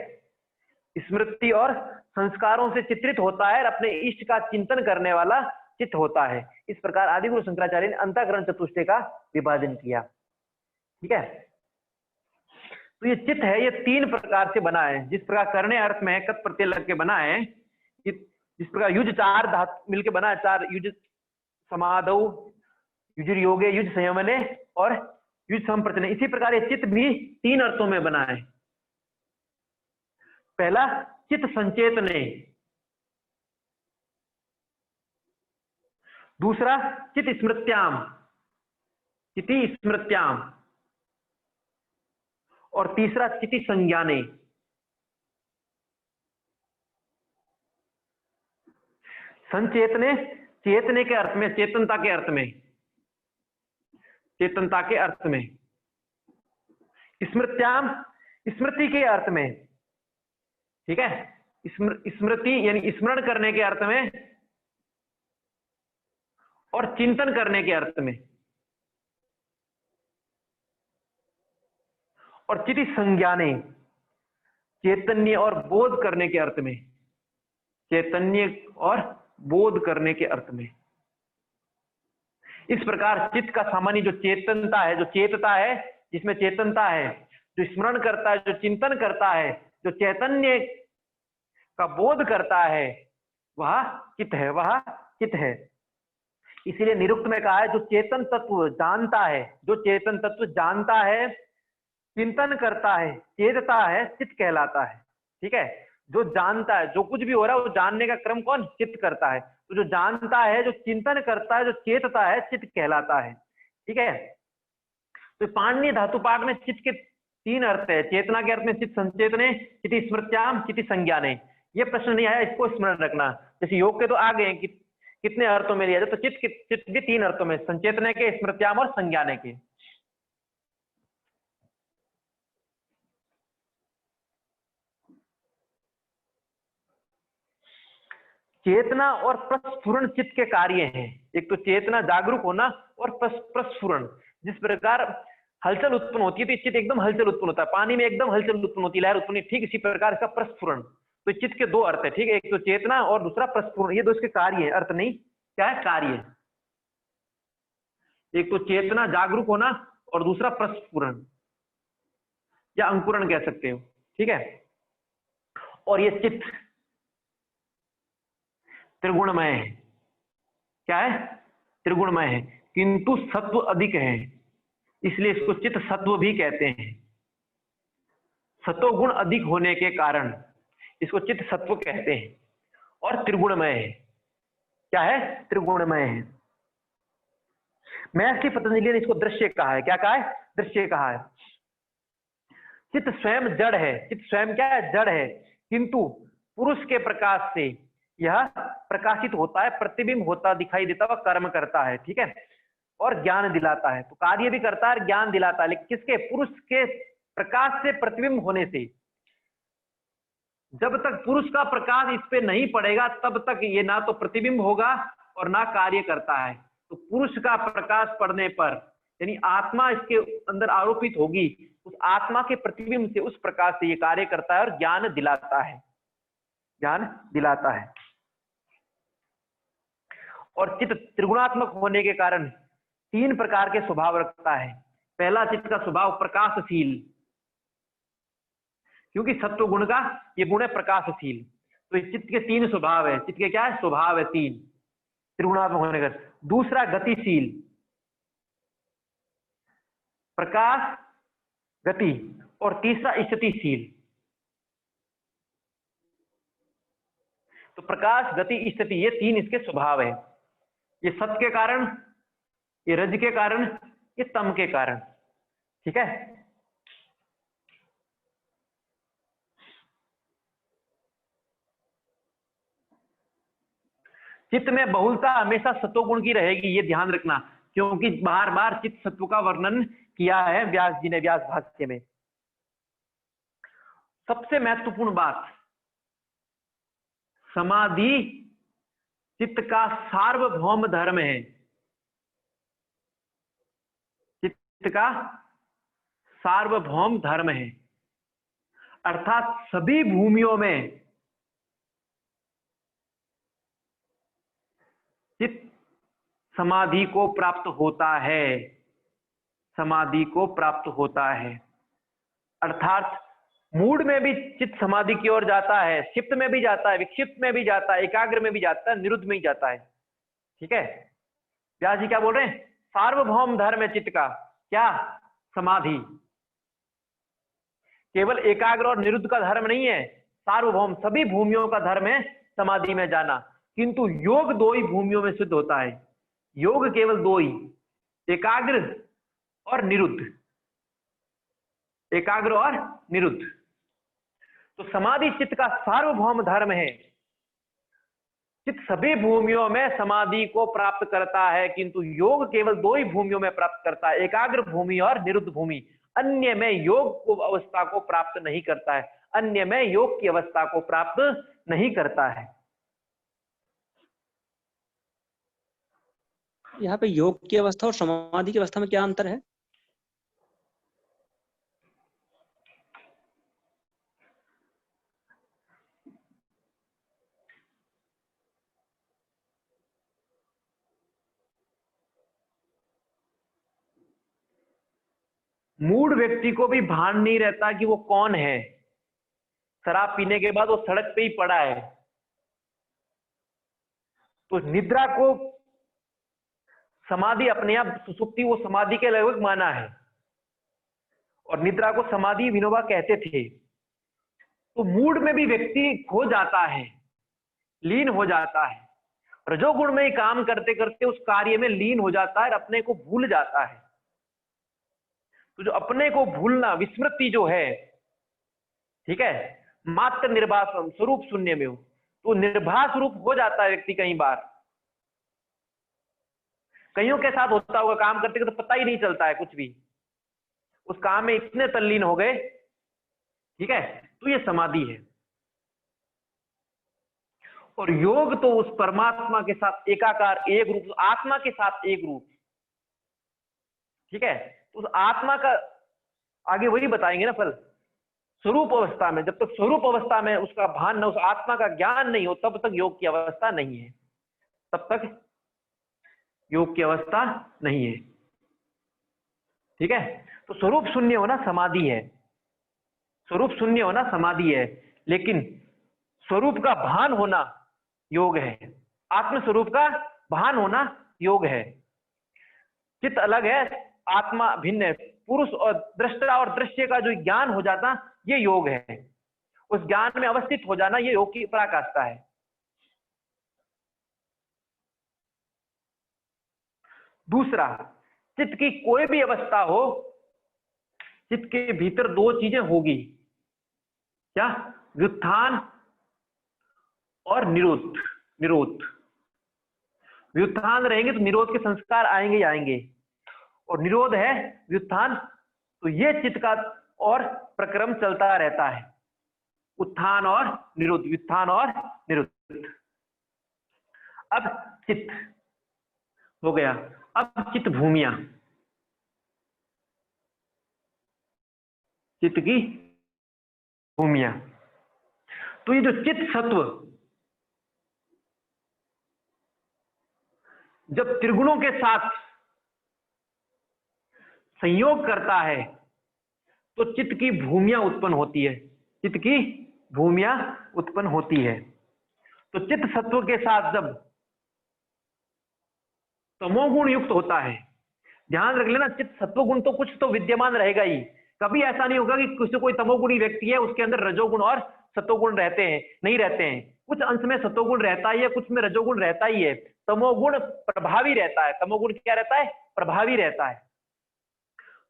[SPEAKER 1] स्मृति और संस्कारों से चित्रित होता है और अपने इष्ट का चिंतन करने वाला चित्त होता है। इस प्रकार आदिगुरु शंकराचार्य ने अंतःकरण चतुष्टय का विभाजन किया। ठीक है, तो ये चित्त है, ये तीन प्रकार से बना है। जिस प्रकार करने अर्थ में है कत प्रत्यय लग के बना है, जिस प्रकार युज चार धातु मिलके बना है, चार युज समादौ, युज योगे, युज संयमने और युज संप्रचने, इसी प्रकार ये चित्त भी तीन अर्थों में बना है। पहला चित्त संचेतने, दूसरा चित्त स्मृत्याम, चिति स्मृत्याम, और तीसरा चिति संज्ञाने। संचेतने, चेतने के अर्थ में, चेतनता के अर्थ में, चेतनता के अर्थ में। स्मृत्याम, स्मृति के अर्थ में। ठीक है, स्मृति यानी स्मरण करने के अर्थ में और चिंतन करने के अर्थ में। और चिति संज्ञाने, चैतन्य और बोध करने के अर्थ में, चैतन्य और बोध करने के अर्थ में। इस प्रकार चित्त का सामान्य जो चेतनता है, जो चेतता है, जिसमें चेतनता है, जो स्मरण करता है, जो चिंतन करता है, जो चैतन्य का बोध करता है, वह चित्त है, वह चित्त है। इसीलिए निरुक्त में कहा है जो चेतन तत्व जानता है, जो चेतन तत्व जानता है, चिंतन करता है, चेतता है, चित्त कहलाता है। ठीक है, जो जानता है, जो कुछ भी हो रहा है वो जानने का क्रम कौन? चित्त करता है। तो जो जानता है, जो चिंतन करता है, जो चेतता है, चित्त कहलाता है। ठीक है, तो पाणिनीय धातु पाठ में चित्त के तीन अर्थ है। चेतना के अर्थ में चित्त संचेतने, चिति स्मृत्याम, चिति संज्ञाने। ये प्रश्न नहीं आया, इसको स्मरण रखना। जैसे योग के तो आ गए कि कितने अर्थों में लिया जाए, तो चित्त भी तीन अर्थों में, संचेतने के, स्मृत्याम और संज्ञाने के। चेतना और प्रस्फुरण चित्त के कार्य हैं। एक तो चेतना जागरूक होना और प्रस्फुरण, जिस प्रकार हलचल उत्पन्न होती है तो चित्त एकदम हलचल उत्पन्न होता है, पानी में एकदम हलचल उत्पन्न होती है, लहर उत्पन्न, ठीक इसी प्रकार इसका प्रस्फुरण। तो चित्त के दो अर्थ है, ठीक है, एक तो चेतना और दूसरा प्रस्फुरण, ये दो इसके कार्य है, अर्थ नहीं, क्या है, कार्य है। एक तो चेतना जागरूक होना और दूसरा प्रस्फुरण या अंकुरण कह सकते हो, ठीक है। और ये चित्त त्रिगुणमय है, क्या है, त्रिगुणमय है, किंतु सत्व अधिक है, इसलिए इसको चित्त सत्व भी कहते हैं। सतोगुण अधिक होने के कारण इसको चित्त सत्व कहते हैं। और त्रिगुणमय है, क्या है, त्रिगुणमय है। महर्षि पतंजलि ने इसको दृश्य कहा है, क्या कहा है, दृश्य कहा है। चित्त स्वयं जड़ है, चित्त स्वयं क्या है, जड़ है, किंतु पुरुष के प्रकाश से यह प्रकाशित होता है, प्रतिबिंब होता दिखाई देता हुआ कर्म करता है, ठीक है, और ज्ञान दिलाता है। तो कार्य भी करता है, ज्ञान दिलाता है, लेकिन किसके, पुरुष के प्रकाश से प्रतिबिंब होने से। जब तक पुरुष का प्रकाश इस पे नहीं पड़ेगा तब तक ये ना तो प्रतिबिंब होगा और ना कार्य करता है। तो पुरुष का प्रकाश पड़ने पर यानी आत्मा इसके अंदर आरोपित होगी, उस आत्मा के प्रतिबिंब से, उस प्रकाश से ये कार्य करता है और ज्ञान दिलाता है, ज्ञान दिलाता है। और चित्त त्रिगुणात्मक होने के कारण तीन प्रकार के स्वभाव रखता है। पहला, चित्त का स्वभाव प्रकाशशील, क्योंकि सत्व गुण का ये गुण है प्रकाशशील। तो इस चित्त के तीन स्वभाव है, चित्त के क्या है, स्वभाव है तीन, त्रिगुणात्मक होने का। दूसरा गतिशील, प्रकाश, गति, और तीसरा स्थितिशील। तो प्रकाश, गति, स्थिति, ये तीन इसके स्वभाव है। ये सत्व के कारण, ये रज के कारण, ये तम के कारण, ठीक है। चित्त में बहुलता हमेशा सत्वगुण की रहेगी, ये ध्यान रखना, क्योंकि बार बार चित्त सत्व का वर्णन किया है व्यास जी ने व्यास भाष्य में। सबसे महत्वपूर्ण बात, समाधि चित्त का सार्वभौम धर्म है, चित्त का सार्वभौम धर्म है, अर्थात सभी भूमियों में चित्त समाधि को प्राप्त होता है, समाधि को प्राप्त होता है। अर्थात मूड में भी चित्त समाधि की ओर जाता है, क्षिप्त में भी जाता है, विक्षिप्त में भी जाता है, एकाग्र में भी जाता है, निरुद्ध में ही जाता है, ठीक है। व्यास जी क्या बोल रहे हैं, सार्वभौम धर्म है चित्त का, क्या, समाधि। केवल एकाग्र और निरुद्ध का धर्म नहीं है, सार्वभौम सभी भूमियों का धर्म है समाधि में जाना। किंतु योग दो ही भूमियों में सिद्ध होता है, योग केवल दो ही, एकाग्र और निरुद्ध, एकाग्र और निरुद्ध। तो समाधि चित्त का सार्वभौम धर्म है, चित्त सभी भूमियों में समाधि को प्राप्त करता है, किंतु योग केवल दो ही भूमियों में प्राप्त करता है, एकाग्र भूमि और निरुद्ध भूमि। अन्य में योग को अवस्था को प्राप्त नहीं करता है, अन्य में योग की अवस्था को प्राप्त नहीं करता है।
[SPEAKER 2] यहाँ पे योग की अवस्था और समाधि की अवस्था में क्या अंतर है?
[SPEAKER 1] मूड व्यक्ति को भी भान नहीं रहता कि वो कौन है, शराब पीने के बाद वो सड़क पे ही पड़ा है। तो निद्रा को समाधि अपने आप, सुसुप्ति वो समाधि के लगभग माना है, और निद्रा को समाधि विनोबा कहते थे। तो मूड में भी व्यक्ति खो जाता है, लीन हो जाता है, रजोगुण में ही काम करते करते उस कार्य में लीन हो जाता है, अपने को भूल जाता है। तो जो अपने को भूलना, विस्मृति जो है, ठीक है, मात्र निर्भास स्वरूप शून्य में हो, तो निर्भास रूप हो जाता है व्यक्ति। कई बार कईयों के साथ होता होगा, काम करते करते तो पता ही नहीं चलता है कुछ भी, उस काम में इतने तल्लीन हो गए, ठीक है, तो ये समाधि है। और योग तो उस परमात्मा के साथ एकाकार, एक रूप, आत्मा के साथ एक रूप। ठीक है, तो उस आत्मा का आगे वही बताएंगे ना फल। स्वरूप अवस्था में, जब तक स्वरूप अवस्था में उसका भान न, उस आत्मा का ज्ञान नहीं हो, तब तक योग की अवस्था नहीं है, तब तक योग की अवस्था नहीं है। ठीक है, तो स्वरूप शून्य होना समाधि है, स्वरूप शून्य होना समाधि है, लेकिन स्वरूप का भान होना योग है, आत्म स्वरूप का भान होना योग है। चित्त अलग है, आत्मा भिन्न है। पुरुष और दृष्टा और दृश्य का जो ज्ञान हो जाता, ये योग है। उस ज्ञान में अवस्थित हो जाना, ये योग की पराकाष्ठा है। दूसरा, चित्त की कोई भी अवस्था हो, चित्त के भीतर दो चीजें होगी, क्या? व्युत्थान और निरोध। निरोध, व्युत्थान रहेंगे तो निरोध के संस्कार आएंगे ही आएंगे, और निरोध है व्युत्थान, तो ये चित्त का और प्रक्रम चलता रहता है, उत्थान और निरोध, व्युत्थान और निरोध। अब चित्त हो गया, अब चित्त भूमियां, चित्त की भूमियां। तो ये जो चित्त सत्व जब त्रिगुणों के साथ संयोग करता है तो चित्त की भूमियां उत्पन्न होती है, चित्त की भूमियां उत्पन्न होती है। तो चित्त सत्व के साथ जब तमोगुण युक्त होता है, ध्यान रख लेना, चित्त सत्वगुण तो कुछ तो विद्यमान रहेगा ही, कभी ऐसा नहीं होगा कि किसी कोई तमोगुणी व्यक्ति है उसके अंदर रजोगुण और सत्वगुण रहते हैं, नहीं रहते हैं। कुछ अंश में सत्वगुण रहता ही है, कुछ में रजोगुण रहता ही है। तमोगुण प्रभावी रहता है, तमोगुण क्या रहता है? प्रभावी रहता है।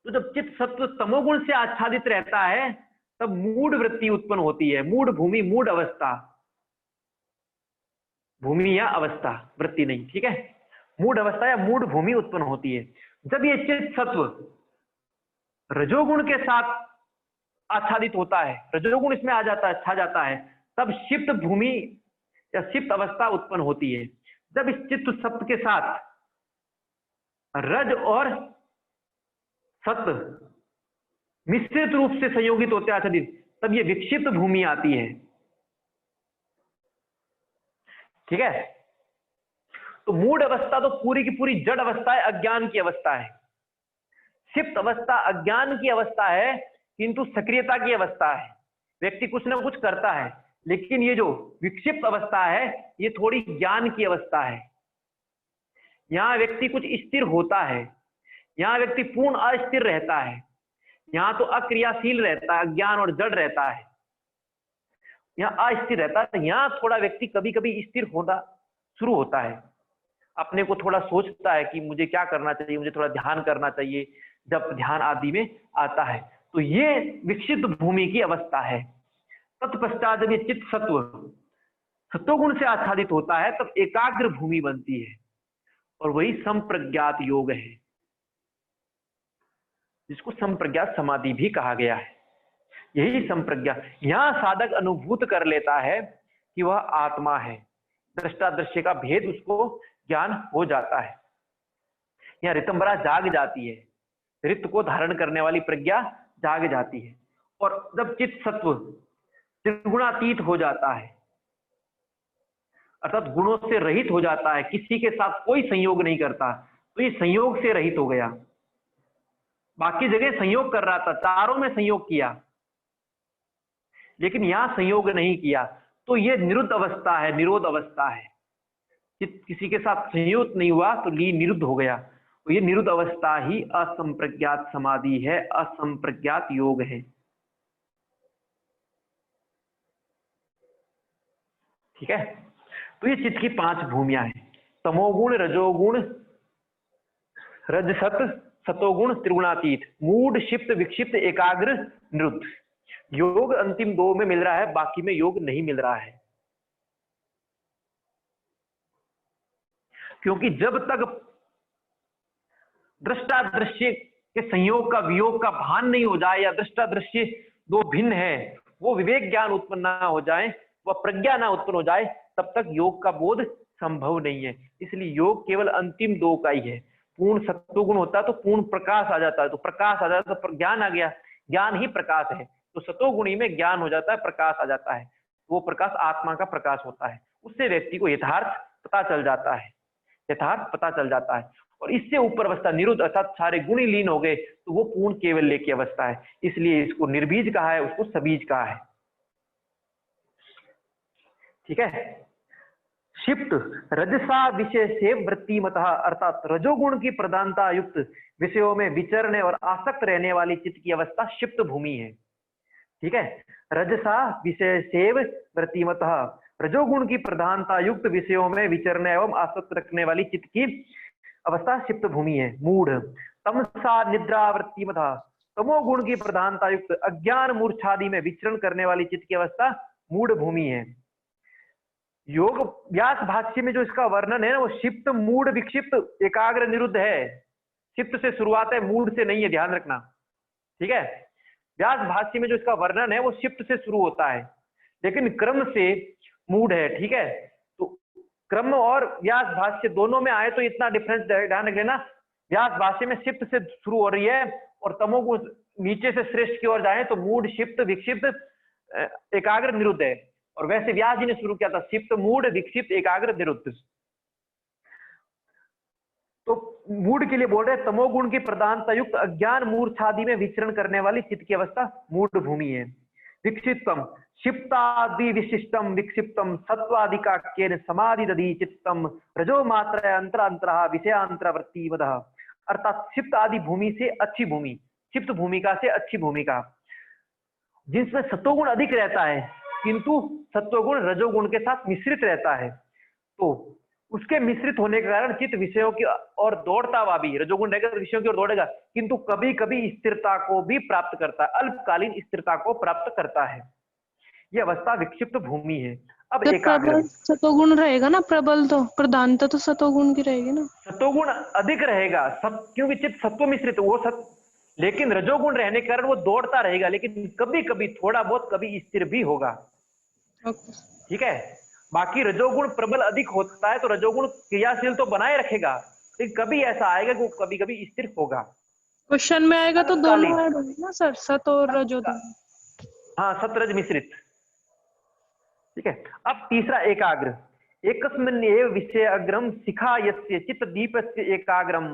[SPEAKER 1] तो जब चित्त सत्व तमोगुण से आच्छादित रहता है तब मूढ़ वृत्ति उत्पन्न होती है, मूढ़ भूमि, मूढ़ अवस्था, भूमि या अवस्था, वृत्ति नहीं, ठीक है, मूढ़ अवस्था या मूढ़ भूमि उत्पन्न होती है। जब ये चित्त सत्व रजोगुण के साथ आच्छादित होता है, रजोगुण इसमें आ जाता है, छा जाता है, तब क्षिप्त भूमि या क्षिप्त अवस्था उत्पन्न होती है। जब इस चित्त सत्व के साथ रज और सत्व मिश्रित रूप से संयोगित होते हैं, आच्छादित, तब ये विक्षिप्त भूमि आती है। ठीक है, तो मूढ़ अवस्था तो पूरी की पूरी जड़ अवस्था है, अज्ञान की अवस्था है। क्षिप्त अवस्था अज्ञान की अवस्था है, किंतु सक्रियता की अवस्था है, व्यक्ति कुछ ना कुछ करता है। लेकिन ये जो विक्षिप्त अवस्था है ये थोड़ी ज्ञान की अवस्था है। यहां व्यक्ति कुछ स्थिर होता है, यहां व्यक्ति पूर्ण अस्थिर रहता है, यहां तो अक्रियाशील रहता है, अज्ञान और जड़ रहता है, यहां अस्थिर रहता है। यहां थोड़ा व्यक्ति कभी कभी स्थिर होना शुरू होता है, अपने को थोड़ा सोचता है कि मुझे क्या करना चाहिए, मुझे थोड़ा ध्यान करना चाहिए, जब ध्यान आदि में आता है। तो ये विक्षिप्त भूमि की अवस्था है। तत्पश्चात जब ये चित्त सत्व सत्वगुण से आच्छादित होता है तब एकाग्र भूमि बनती है, और वही संप्रज्ञात योग है, जिसको संप्रज्ञात समाधि भी कहा गया है। यही संप्रज्ञा, यहां साधक अनुभूत कर लेता है कि वह आत्मा है, दृष्टा दृश्य का भेद उसको ज्ञान हो जाता है। यहां ऋतंबरा जाग जाती है, ऋत को धारण करने वाली प्रज्ञा जाग जाती है। और जब चित्त सत्व त्रिगुणातीत हो जाता है, अर्थात गुणों से रहित हो जाता है, किसी के साथ कोई संयोग नहीं करता, तो ये संयोग से रहित हो गया। बाकी जगह संयोग कर रहा था, चारों में संयोग किया, लेकिन यहां संयोग नहीं किया, तो ये निरुद्ध अवस्था है, निरोध अवस्था है। किसी के साथ संयोग नहीं हुआ तो ये निरुद्ध हो गया, तो ये निरुद्ध अवस्था ही असंप्रज्ञात समाधि है, असंप्रज्ञात योग है। ठीक है, तो ये चित्त की 5 भूमियां हैं, तमोगुण, रजोगुण, रजसत, सतोगुण, त्रिगुणातीत, मूढ़, क्षिप्त, विक्षिप्त, एकाग्र, निरुद्ध। योग अंतिम 2 में मिल रहा है, बाकी में योग नहीं मिल रहा है, क्योंकि जब तक दृष्टा दृश्य के संयोग का, वियोग का भान नहीं हो जाए, या दृष्टा दृश्य 2 भिन्न है, वो विवेक ज्ञान उत्पन्न ना हो जाए, वह प्रज्ञा ना उत्पन्न हो जाए, तब तक योग का बोध संभव नहीं है। इसलिए योग केवल अंतिम दो का ही है। पूर्ण सत्वगुण होता तो पूर्ण प्रकाश आ जाता है, तो प्रकाश आ जाता तो ज्ञान आ गया, ज्ञान ही प्रकाश है। तो सतोगुणी में ज्ञान हो जाता है, प्रकाश आ जाता है, वो प्रकाश आत्मा का प्रकाश होता है। उससे व्यक्ति को यथार्थ पता चल जाता है, यथार्थ पता चल जाता है। और इससे ऊपर अवस्था निरुद्ध अर्थात सारे गुण ही लीन हो गए तो वो पूर्ण केवल्य की अवस्था है। इसलिए इसको निर्बीज कहा है, उसको सबीज कहा है। ठीक है। क्षिप्त रजसा विषय से वृत्तिमतः अर्थात रजोगुण की प्रधानता युक्त विषयों में विचरने और आसक्त रहने वाली चित्त की अवस्था क्षिप्त भूमि है। ठीक है। रजसा विषय सेव वृत्तिमतः रजोगुण की प्रधानता युक्त विषयों में विचरने एवं आसक्त रखने वाली चित्त की अवस्था क्षिप्त भूमि है। मूढ़ तमसा निद्रा वृत्तिमतः तमोगुण की प्रधानता युक्त अज्ञान मूर्छादि में विचरण करने वाली चित्त की अवस्था मूढ़ भूमि है। योग व्यास भाष्य में जो इसका वर्णन है ना, वो क्षिप्त मूढ़ विक्षिप्त एकाग्र निरुद्ध है। क्षिप्त से शुरुआत है, मूढ़ से नहीं है, ध्यान रखना। ठीक है। व्यास भाष्य में जो इसका वर्णन है वो क्षिप्त से शुरू होता है, लेकिन क्रम से मूढ़ है। ठीक है। तो क्रम और व्यास भाष्य दोनों में आए तो इतना डिफरेंस ध्यान रख लेना। व्यास भाष्य में क्षिप्त से शुरू हो रही है और तमोगुण नीचे से श्रेष्ठ की ओर जाए तो मूढ़ क्षिप्त विक्षिप्त एकाग्र निरुद्ध है। और वैसे व्यास जी ने शुरू किया था क्षिप्त मूढ़ विक्षिप्त एकाग्र निरुद्ध। तो मूढ़ के लिए बोल रहे तमोगुण की प्रधानता युक्त अज्ञान मूर्छादि में विचरण करने वाली चित्त की अवस्था मूढ़ भूमि है। विक्षिप्तम क्षिप्तादि विशिष्टम विक्षिप्तम सत्वादिकाख्येन समाधि दधि चित्तम रजो मात्र अंतरांतरः विषयांतरवृत्तिवदः अर्थात क्षिप्त आदि भूमि से अच्छी भूमि, क्षिप्त भूमिका से अच्छी भूमिका, जिसमें सत्वगुण अधिक रहता है किंतु सत्वगुण रजोगुण के साथ मिश्रित रहता है। तो उसके मिश्रित होने के कारण चित्त विषयों की ओर दौड़ता हुआ भी, रजोगुण रहेगा तो विषयों की ओर दौड़ेगा, किंतु कभी कभी स्थिरता को भी प्राप्त करता है, अल्पकालीन स्थिरता को प्राप्त करता है। यह अवस्था विक्षिप्त भूमि है। अब एकाग्र
[SPEAKER 6] प्रबल सतोगुण रहेगा ना, प्रबल तो प्रधानता तो सतोगुण की रहेगी ना।
[SPEAKER 1] सतोगुण अधिक रहेगा क्योंकि चित्त सत्व मिश्रित वो लेकिन रजोगुण रहने के कारण वो दौड़ता रहेगा, लेकिन कभी कभी थोड़ा बहुत कभी स्थिर भी होगा। ठीक है। बाकी रजोगुण प्रबल अधिक होता है तो रजोगुण क्रियाशील तो बनाए रखेगा, लेकिन कभी ऐसा आएगा कि वो कभी कभी स्थिर होगा।
[SPEAKER 6] क्वेश्चन में आएगा तो दोनों ऐड होंगे ना सर, सत और रजो।
[SPEAKER 1] हाँ, सतरज मिश्रित। ठीक है। अब तीसरा एकाग्र। एकस्मिन् एव विषय अग्रम शिखा यस्य चित्त दीपस्य एकाग्रम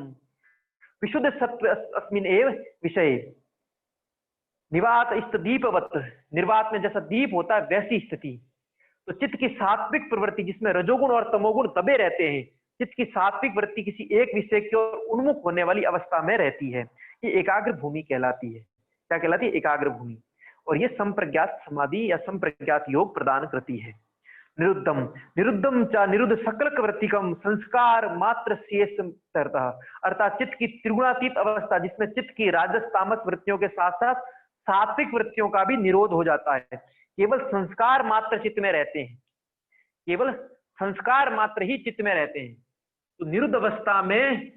[SPEAKER 1] विशुद्ध सत्व अस्मिन् एव विषय निवात इष्ट दीपवत। निर्वात में जैसा दीप होता है वैसी स्थिति। तो चित्त की सात्विक प्रवृत्ति जिसमें रजोगुण और तमोगुण दबे रहते हैं, चित्त की सात्विक वृत्ति किसी एक विषय की ओर उन्मुख होने वाली अवस्था में रहती है, ये एकाग्र भूमि कहलाती है। क्या कहलाती है? एकाग्र भूमि। और ये संप्रज्ञात समाधि या संप्रज्ञात योग प्रदान करती है। निरुद्धम निरुद्धम च निरुद्ध सकल वृत्तिकम संस्कार मात्र शेष अर्थात चित्त की त्रिगुणातीत अवस्था जिसमें चित्त की राजस तामस वृत्तियों के साथ साथ सात्विक वृत्तियों का भी निरोध हो जाता है। केवल संस्कार मात्र चित्त में रहते हैं, केवल संस्कार मात्र ही चित्त में रहते हैं। तो निरुद्ध अवस्था में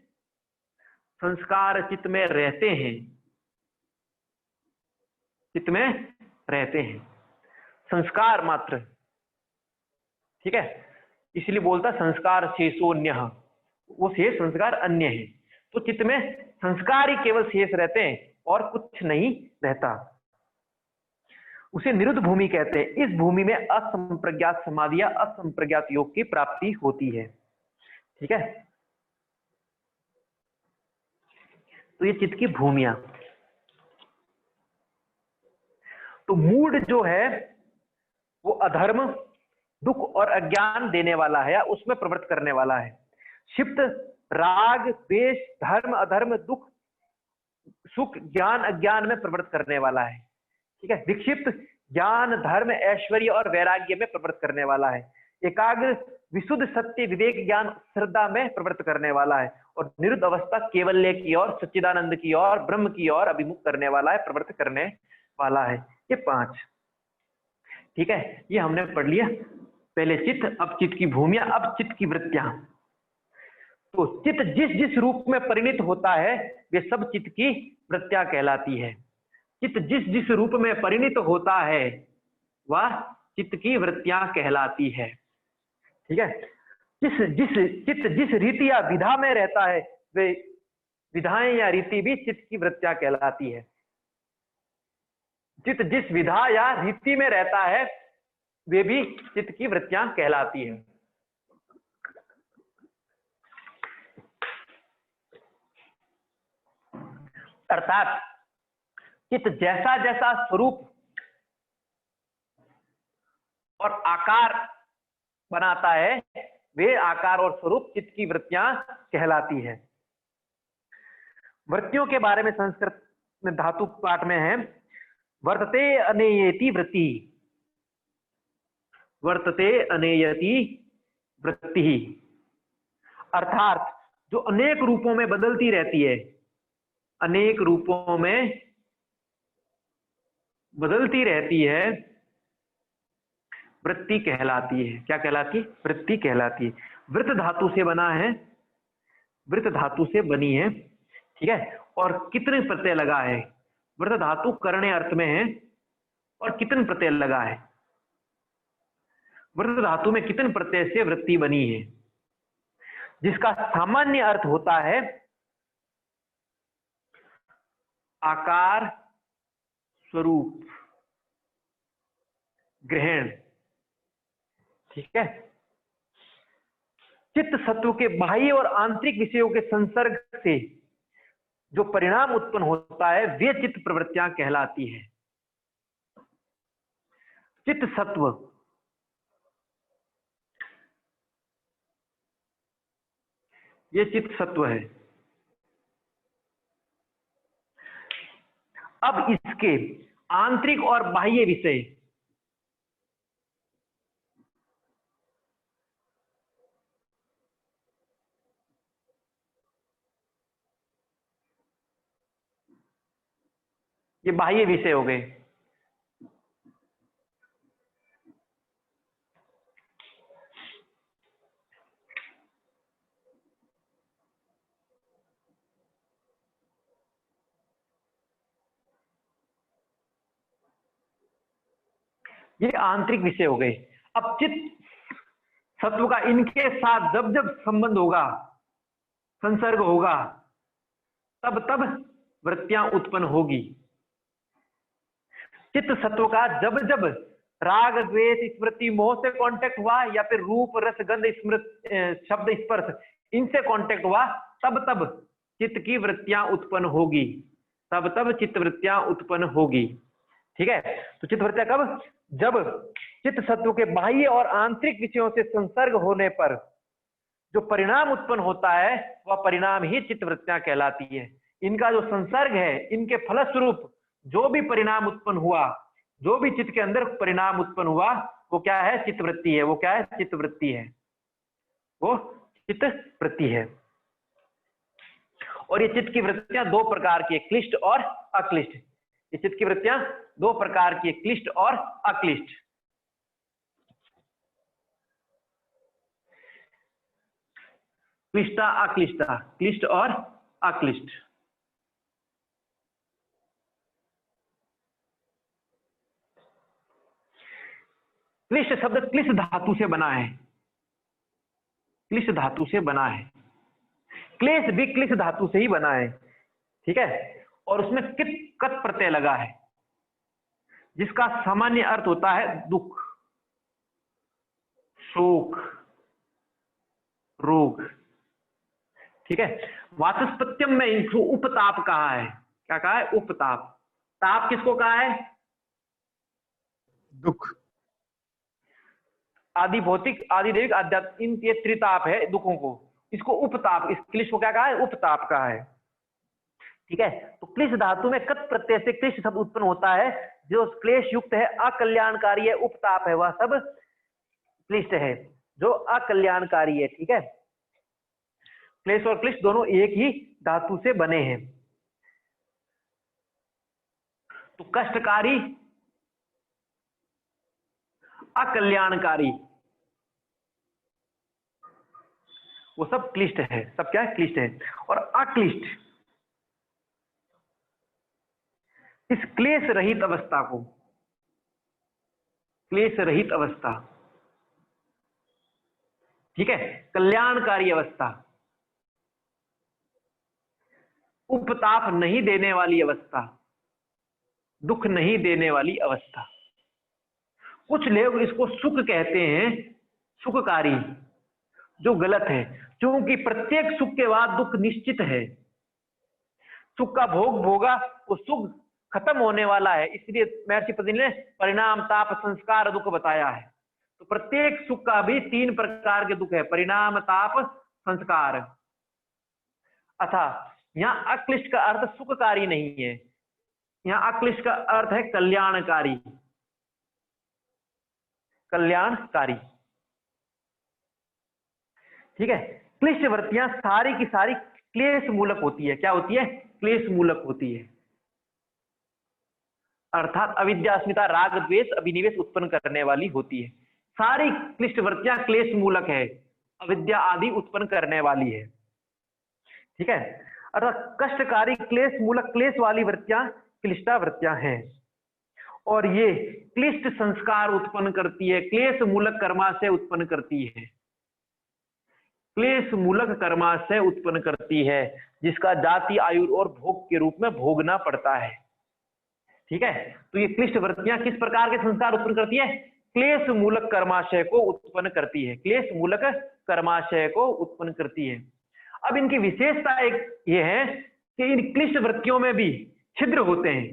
[SPEAKER 1] संस्कार चित्त में रहते हैं, चित्त में रहते हैं संस्कार मात्र। ठीक है। इसलिए बोलता संस्कार शेषोन्य, वो शेष संस्कार अन्य है। तो चित्त में संस्कार ही केवल शेष रहते हैं और कुछ नहीं रहता, उसे निरुद्ध भूमि कहते हैं। इस भूमि में असंप्रज्ञात समाधि या असंप्रज्ञात योग की प्राप्ति होती है। ठीक है। तो ये चित्त की भूमियां। तो मूड जो है वो अधर्म दुख और अज्ञान देने वाला है या उसमें प्रवृत्त करने वाला है। क्षिप्त राग द्वेष धर्म अधर्म दुख सुख ज्ञान अज्ञान में प्रवृत्त करने वाला है। ठीक है। विक्षिप्त ज्ञान धर्म ऐश्वर्य और वैराग्य में प्रवृत्त करने वाला है। एकाग्र विशुद्ध सत्य विवेक ज्ञान श्रद्धा में प्रवृत्त करने वाला है। और निरुद्ध अवस्था केवल्य की ओर सच्चिदानंद की ओर ब्रह्म की ओर अभिमुख करने वाला है, प्रवृत्त करने वाला है। ये 5। ठीक है। ये हमने पढ़ लिया। पहले चित्त, अब चित्त की भूमियां, अब चित्त की वृत्तियां। तो चित्त जिस जिस रूप में परिणित होता है वे सब चित्त की वृत्तियां कहलाती है। चित्त जिस जिस रूप में परिणित होता है वह चित्त की वृत्तियां कहलाती है। ठीक है। जिस जिस चित्त जिस रीति या विधा में रहता है वे विधाएं या रीति भी चित्त की वृत्तियां कहलाती है। चित्त जिस विधा या रीति में रहता है वे भी चित्त की वृत्तियां कहलाती है। अर्थात चित्त जैसा जैसा स्वरूप और आकार बनाता है वे आकार और स्वरूप चित्त की वृत्तियां कहलाती है। वृत्तियों के बारे में संस्कृत में धातु पाठ में है वर्तते अनेयति वृत्ति, वर्तते अनेयति वृत्ति, अर्थात जो अनेक रूपों में बदलती रहती है, अनेक रूपों में बदलती रहती है, वृत्ति कहलाती है। क्या कहलाती है? वृत्ति कहलाती है। वृत्त धातु से बना है, वृत्त धातु से बनी है, ठीक है। और कितने प्रत्यय लगा है? वृत्त धातु करणे अर्थ में है और कितने प्रत्यय लगा है? वृत्त धातु में कितने प्रत्यय से वृत्ति बनी है, जिसका सामान्य अर्थ होता है आकार, स्वरूप, ग्रहण, ठीक है। चित्त सत्व के बाह्य और आंतरिक विषयों के संसर्ग से जो परिणाम उत्पन्न होता है वे चित्त प्रवृत्तियां कहलाती है। चित्त सत्व ये चित्त सत्व है। अब इसके आंतरिक और बाह्य विषय ये बाह्य विषय हो गए। ये आंतरिक विषय हो गए। अब चित्त सत्व का इनके साथ जब जब संबंध होगा, संसर्ग होगा, तब तब वृत्तियां उत्पन्न होगी। चित्त सत्व का जब जब राग, द्वेष, स्मृति, मोह से कांटेक्ट हुआ या फिर रूप, रस, गंध, शब्द, स्पर्श इनसे कांटेक्ट हुआ, तब तब चित्त की वृत्तियां उत्पन्न होगी, तब तब चित्त वृत्तियां उत्पन्न होगी, ठीक है। तो चित्त वृत्तियां कब? जब चित्त सत्व के बाह्य और आंतरिक विषयों से संसर्ग होने पर जो परिणाम उत्पन्न होता है वह परिणाम ही चित्त वृत्तियां कहलाती है। इनका जो संसर्ग है, इनके फलस्वरूप जो भी परिणाम उत्पन्न हुआ, जो भी चित्त के अंदर परिणाम उत्पन्न हुआ वो क्या है? चित्त वृत्ति है। वो क्या है? चित्त वृत्ति है, वो चित्त वृत्ति है। और ये चित्त की वृत्तियां दो प्रकार की, क्लिष्ट और अक्लिष्ट। ये चित्त की वृत्तियां दो प्रकार की, क्लिष्ट और अक्लिष्ट। क्लिष्टा अक्लिष्टा, क्लिष्ट और अक्लिष्ट। क्लिष्ट शब्द क्लिष्ट धातु से बना है, क्लिष्ट धातु से बना है। क्लेश भी क्लिष्ट धातु से ही बना है, ठीक है। और उसमें कत प्रत्यय लगा है, जिसका सामान्य अर्थ होता है दुख, शोक, रोग, ठीक है। वाचस्पत्यम में इनको उपताप कहा है। क्या कहा है? उपताप। ताप किसको कहा है?
[SPEAKER 3] दुख।
[SPEAKER 1] आदि भौतिक, आदि दैविक, आध्यात्मिक, इन ये त्रिताप है दुखों को, इसको उपताप, इस क्लिष्ट को क्या कहा है? उपताप कहा है, ठीक है। तो क्लिष्ट धातु में कत प्रत्यय से क्लिष्ट शब्द उत्पन्न होता है। जो क्लेश युक्त है, अकल्याणकारी है, उपताप है, वह सब क्लिष्ट है, जो अकल्याणकारी है, ठीक है। क्लेश और क्लिष्ट दोनों एक ही धातु से बने हैं। तो कष्टकारी, अकल्याणकारी, वो सब क्लिष्ट है, सब क्या है? क्लिष्ट है। और अक्लिष्ट इस क्लेश रहित अवस्था को, क्लेश रहित अवस्था, ठीक है, कल्याणकारी अवस्था, उपताप नहीं देने वाली अवस्था, दुख नहीं देने वाली अवस्था। कुछ लोग इसको सुख कहते हैं, सुखकारी, जो गलत है, क्योंकि प्रत्येक सुख के बाद दुख निश्चित है। सुख का भोग भोगा, वो सुख खत्म होने वाला है, इसलिए महर्षि पतंजलि ने परिणाम, ताप, संस्कार, दुख बताया है। तो प्रत्येक सुख का भी 3 प्रकार के दुख है, परिणाम, ताप, संस्कार। अथा यहाँ अक्लिष्ट का अर्थ सुखकारी नहीं है, यहाँ अक्लिष्ट का अर्थ है कल्याणकारी, कल्याणकारी। ठीक है, क्लिष्ट वृत्तियां सारी की सारी क्लेश मूलक होती है। क्या होती है? क्लेश मूलक होती है, अर्थात अविद्या, अस्मिता, राग, द्वेष, अभिनिवेश उत्पन्न करने वाली होती है। सारी क्लिष्ट वृत्तियां क्लेश मूलक है, अविद्या आदि उत्पन्न करने वाली है। ठीक है, अर्थात कष्टकारी, क्लेश मूलक, क्लेश वाली वृत्तियां क्लिष्टा वृत्तियां हैं, और ये क्लिष्ट संस्कार उत्पन्न करती है, क्लेश मूलक कर्माशय उत्पन्न करती है, क्लेश मूलक कर्माशय उत्पन्न करती है, जिसका जाति, आयु और भोग के रूप में भोगना पड़ता है। ठीक है, तो ये क्लिष्ट वृत्तियां किस प्रकार के संस्कार उत्पन्न करती है? क्लेश मूलक कर्माशय को उत्पन्न करती है, क्लेश मूलक कर्माशय को उत्पन्न करती है। अब इनकी विशेषता एक ये है कि इन क्लिष्ट वृत्तियों में भी छिद्र होते हैं,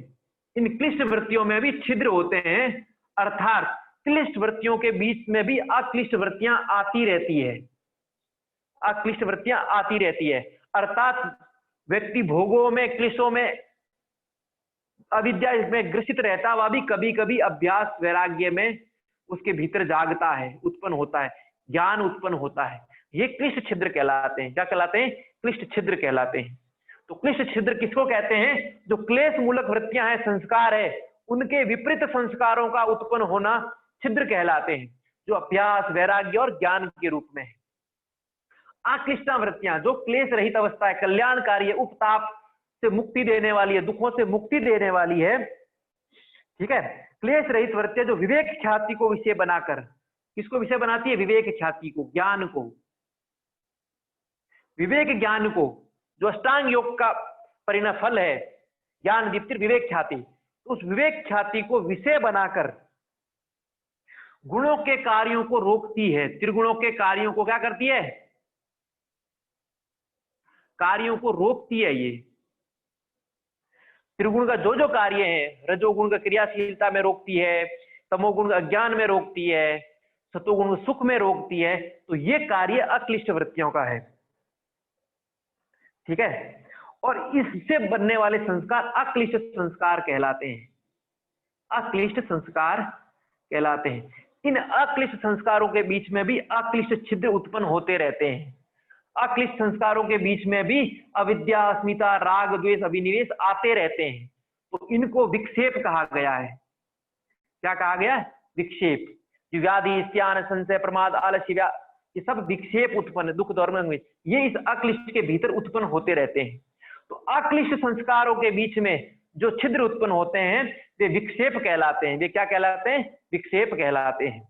[SPEAKER 1] इन क्लिष्ट वृत्तियों में भी छिद्र होते हैं, अर्थात क्लिष्ट वृत्तियों के बीच में भी अक्लिष्ट वृत्तियां आती रहती है, अक्लिष्ट वृत्तियां आती रहती है। अर्थात व्यक्ति भोगों में, क्लिशों में, अविद्या में ग्रसित रहता, वह भी कभी कभी अभ्यास वैराग्य में उसके भीतर जागता है, उत्पन्न होता है, ज्ञान उत्पन्न होता है। ये क्लिष्ट छिद्र कहलाते हैं। क्या कहलाते हैं? क्लिष्ट छिद्र कहलाते हैं। तो क्लिष्ट छिद्र किसको कहते हैं? जो क्लेश मूलक वृत्तियां हैं, संस्कार है, उनके विपरीत संस्कारों का उत्पन्न होना छिद्र कहलाते हैं, जो अभ्यास, वैराग्य और ज्ञान के रूप में है। अक्लिष्टा वृत्तियां जो क्लेश रहित अवस्था है, कल्याणकारी है, उपताप से मुक्ति देने वाली है, दुखों से मुक्ति देने वाली है। ठीक है, क्लेश रहित वृत्तियां जो विवेक ख्याति को विषय बनाकर, किसको विषय बनाती है? विवेक ख्याति को, ज्ञान को, विवेक ज्ञान को, जो अष्टांग योग का परिणफल है, ज्ञान दीप्ति विवेक ख्याति, तो उस विवेक ख्याति को विषय बनाकर गुणों के कार्यों को रोकती है, त्रिगुणों के कार्यों को क्या करती है? कार्यों को रोकती है। ये त्रिगुण का जो जो कार्य है, रजोगुण का क्रियाशीलता में रोकती है, तमोगुण का अज्ञान में रोकती है, सतोगुण को सुख में रोकती है। तो ये कार्य अक्लिष्ट वृत्तियों का है। ठीक है, और इससे बनने वाले संस्कार अक्लिष्ट संस्कार कहलाते हैं, अक्लिष्ट संस्कार कहलाते हैं। इन अक्लिष्ट संस्कारों के बीच में भी अक्लिष्ट छिद्र उत्पन्न होते रहते हैं, अक्लिष्ट संस्कारों के बीच में भी अविद्या, अस्मिता, राग, द्वेष, अभिनिवेश आते रहते हैं। तो इनको विक्षेप कहा गया है। क्या कहा गया है? विक्षेप। व्याधि, स्त्यान, संशय, प्रमाद, आलस्य, ये सब विक्षेप उत्पन्न, दुख, दौर्म, ये इस अक्लिष्ट के भीतर उत्पन्न होते रहते हैं। तो अक्लिष्ट संस्कारों के बीच में जो छिद्र उत्पन्न होते हैं वे विक्षेप कहलाते हैं। वे क्या कहलाते हैं? विक्षेप कहलाते हैं।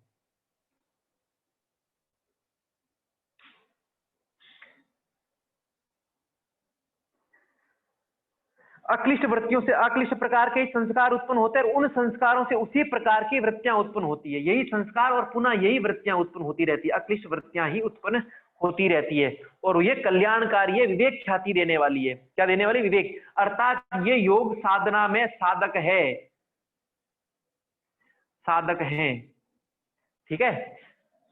[SPEAKER 1] अक्लिष्ट वृत्तियों से अक्लिष्ट प्रकार के संस्कार उत्पन्न होते हैं, और उन संस्कारों से उसी प्रकार की वृत्तियां उत्पन्न होती है। यही संस्कार और पुनः यही वृत्तियां उत्पन्न होती रहती है, अक्लिष्ट वृत्तियां ही उत्पन्न होती रहती है, और ये कल्याणकारी है, विवेक ख्याति देने वाली है। क्या देने वाली? विवेक। अर्थात ये योग साधना में साधक है, साधक है। ठीक है,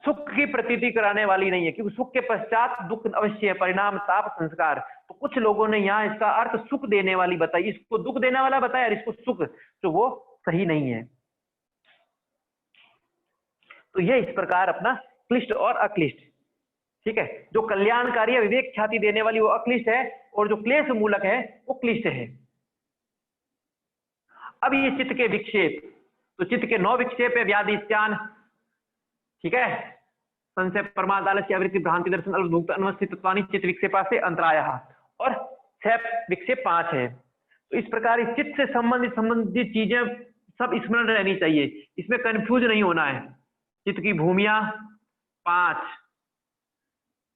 [SPEAKER 1] सुख की प्रतीति कराने वाली नहीं है, क्योंकि सुख के पश्चात दुख अवश्य है, परिणाम, ताप, संस्कार। तो कुछ लोगों ने यहाँ इसका अर्थ सुख देने वाली बताई, इसको दुख देने वाला बताया, और इसको सुख, तो वो सही नहीं है। तो ये इस प्रकार अपना क्लिष्ट और अक्लिष्ट। ठीक है, जो कल्याणकारी है, विवेक ख्याति देने वाली, वो अक्लिष्ट है, और जो क्लेश मूलक है वो क्लिष्ट है। अब ये चित्त के विक्षेप, तो चित्त के 9 विक्षेप है। व्याधि, स्त्यान, ठीक है, संशय, प्रमाद, आलस्य, आवृत्ति, भ्रांति, दर्शन, अल्पभुक्त, अनवस्थित तत्वानि, चित्त विक्षेपा से अंतरायः, और 6 विक्षेप 5 है। तो इस प्रकार इस चित्त से संबंधित चीजें सब स्मरण रहनी चाहिए, इसमें कंफ्यूज नहीं होना है। चित्त की भूमिया 5,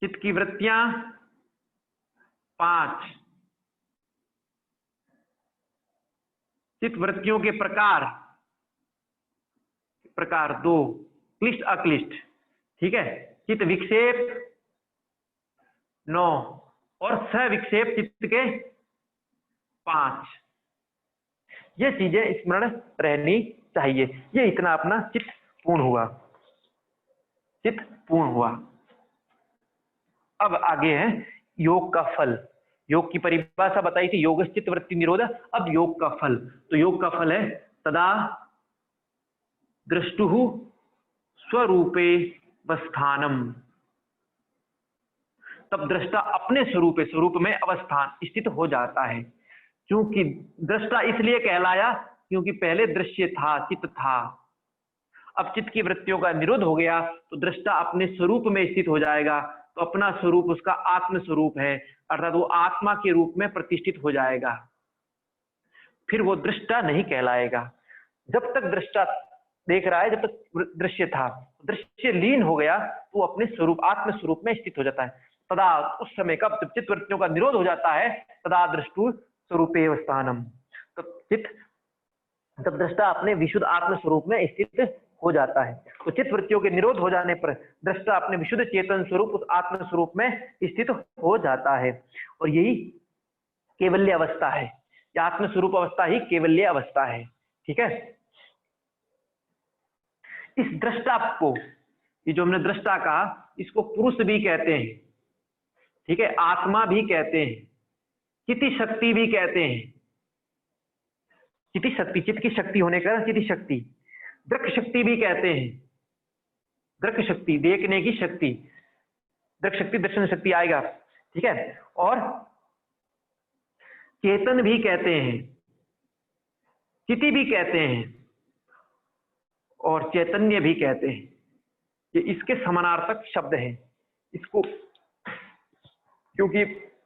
[SPEAKER 1] चित्त की वृत्तियां 5, चित्त वृत्तियों के प्रकार 2, क्लिष्ट अक्लिष्ट, ठीक है। चित्त विक्षेप 9 और सविक्षेप चित्त के 5। ये चीजें स्मरण रहनी चाहिए। ये इतना अपना चित्त पूर्ण हुआ। अब आगे है योग का फल। योग की परिभाषा बताई थी, योग चित्त वृत्ति निरोध। अब योग का फल, तो योग का फल है तदा दृष्टुः स्वरूपे वस्थानम। तब दृष्टा अपने स्वरूप में अवस्थान स्थित हो जाता है। क्योंकि दृष्टा इसलिए कहलाया क्योंकि पहले दृश्य था, चित्त था। अब चित्त की वृत्तियों का निरोध हो गया तो दृष्टा अपने स्वरूप में स्थित हो जाएगा। तो अपना स्वरूप उसका आत्म स्वरूप है, अर्थात वो आत्मा के रूप में प्रतिष्ठित हो जाएगा। फिर वो दृष्टा नहीं कहलाएगा। जब तक दृष्टा देख रहा है, जब तक दृश्य था, दृश्य लीन हो गया तो अपने स्वरूप आत्म स्वरूप में स्थित हो जाता है। तदा उस समय कब जब चित्त वृत्तियों का निरोध हो जाता है, तदा दृष्टु स्वरूपे स्थानम। तो चित्त तब दृष्टा अपने विशुद्ध आत्म स्वरूप में स्थित हो जाता है। तो चित्त वृत्तियों के निरोध हो जाने पर दृष्टा अपने विशुद्ध चेतन स्वरूप उस आत्म स्वरूप में स्थित हो जाता है। और यही केवल्य अवस्था है, या आत्म स्वरूप अवस्था ही केवल्य अवस्था है। ठीक है। इस दृष्टा को, ये जो हमने दृष्टा कहा, इसको पुरुष भी कहते हैं, ठीक है, आत्मा भी कहते हैं, चिति शक्ति भी कहते हैं। चिति शक्ति, चित्त की शक्ति होने का चिति शक्ति। दृक् शक्ति भी कहते हैं, दृक् शक्ति देखने की शक्ति, दृक् शक्ति दर्शन शक्ति आएगा, ठीक है। और चेतन भी कहते हैं, चिति भी कहते हैं और चैतन्य भी कहते हैं। ये इसके समानार्थक शब्द हैं। इसको क्योंकि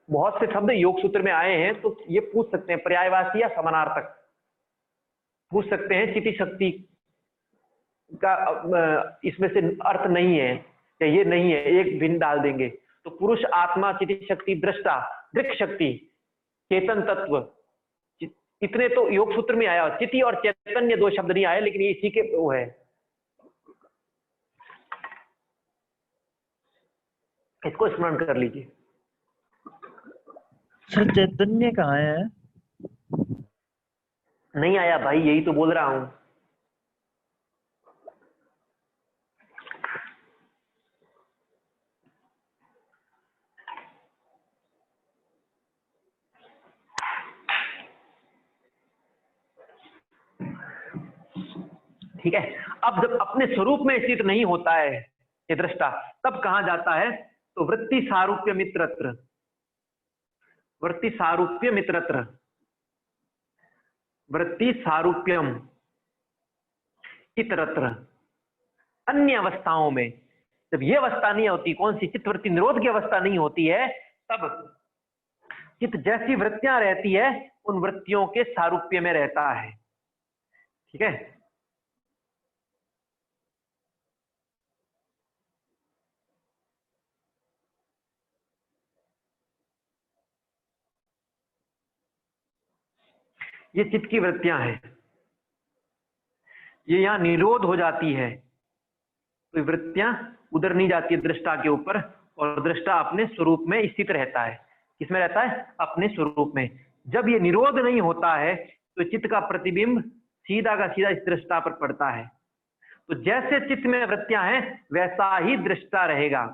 [SPEAKER 1] बहुत से शब्द योग सूत्र में आए हैं तो ये पूछ सकते हैं, पर्यायवाची या समानार्थक पूछ सकते हैं। चिति शक्ति का इसमें से अर्थ नहीं है या ये नहीं है, एक भिन्न डाल देंगे तो पुरुष, आत्मा, चिति शक्ति, दृष्टा, दृक् शक्ति, चेतन तत्व, इतने तो योग सूत्र में आया। चिति और चैतन्य दो शब्द नहीं आए, लेकिन ये इसी के वो है। इसको स्मरण कर लीजिए।
[SPEAKER 7] सर चैतन्य कहाँ है?
[SPEAKER 1] नहीं आया भाई, यही तो बोल रहा हूं। ठीक है। अब जब अपने स्वरूप में स्थित नहीं होता है ये दृष्टा, तब कहां जाता है? तो वृत्ति सारूप्य मित्रत्र, वृत्ति सारूप्य मित्रत्र, वृत्ति सारूप्यम इतरत्र। अन्य अवस्थाओं में जब ये अवस्था नहीं होती, कौन सी? चित्त वृत्ति निरोध की अवस्था नहीं होती है, तब चित्त जैसी वृत्तियां रहती है उन वृत्तियों के सारूप्य में रहता है। ठीक है। ये चित्त की वृत्तियां हैं, ये यहां निरोध हो जाती है तो वृत्तियां उधर नहीं जाती है दृष्टा के ऊपर, और दृष्टा अपने स्वरूप में स्थित रहता है। किसमें रहता है? अपने स्वरूप में। जब ये निरोध नहीं होता है तो चित्त का प्रतिबिंब सीधा का सीधा इस दृष्टा पर पड़ता है। तो जैसे चित्त में वृत्तियां हैं वैसा ही दृष्टा रहेगा।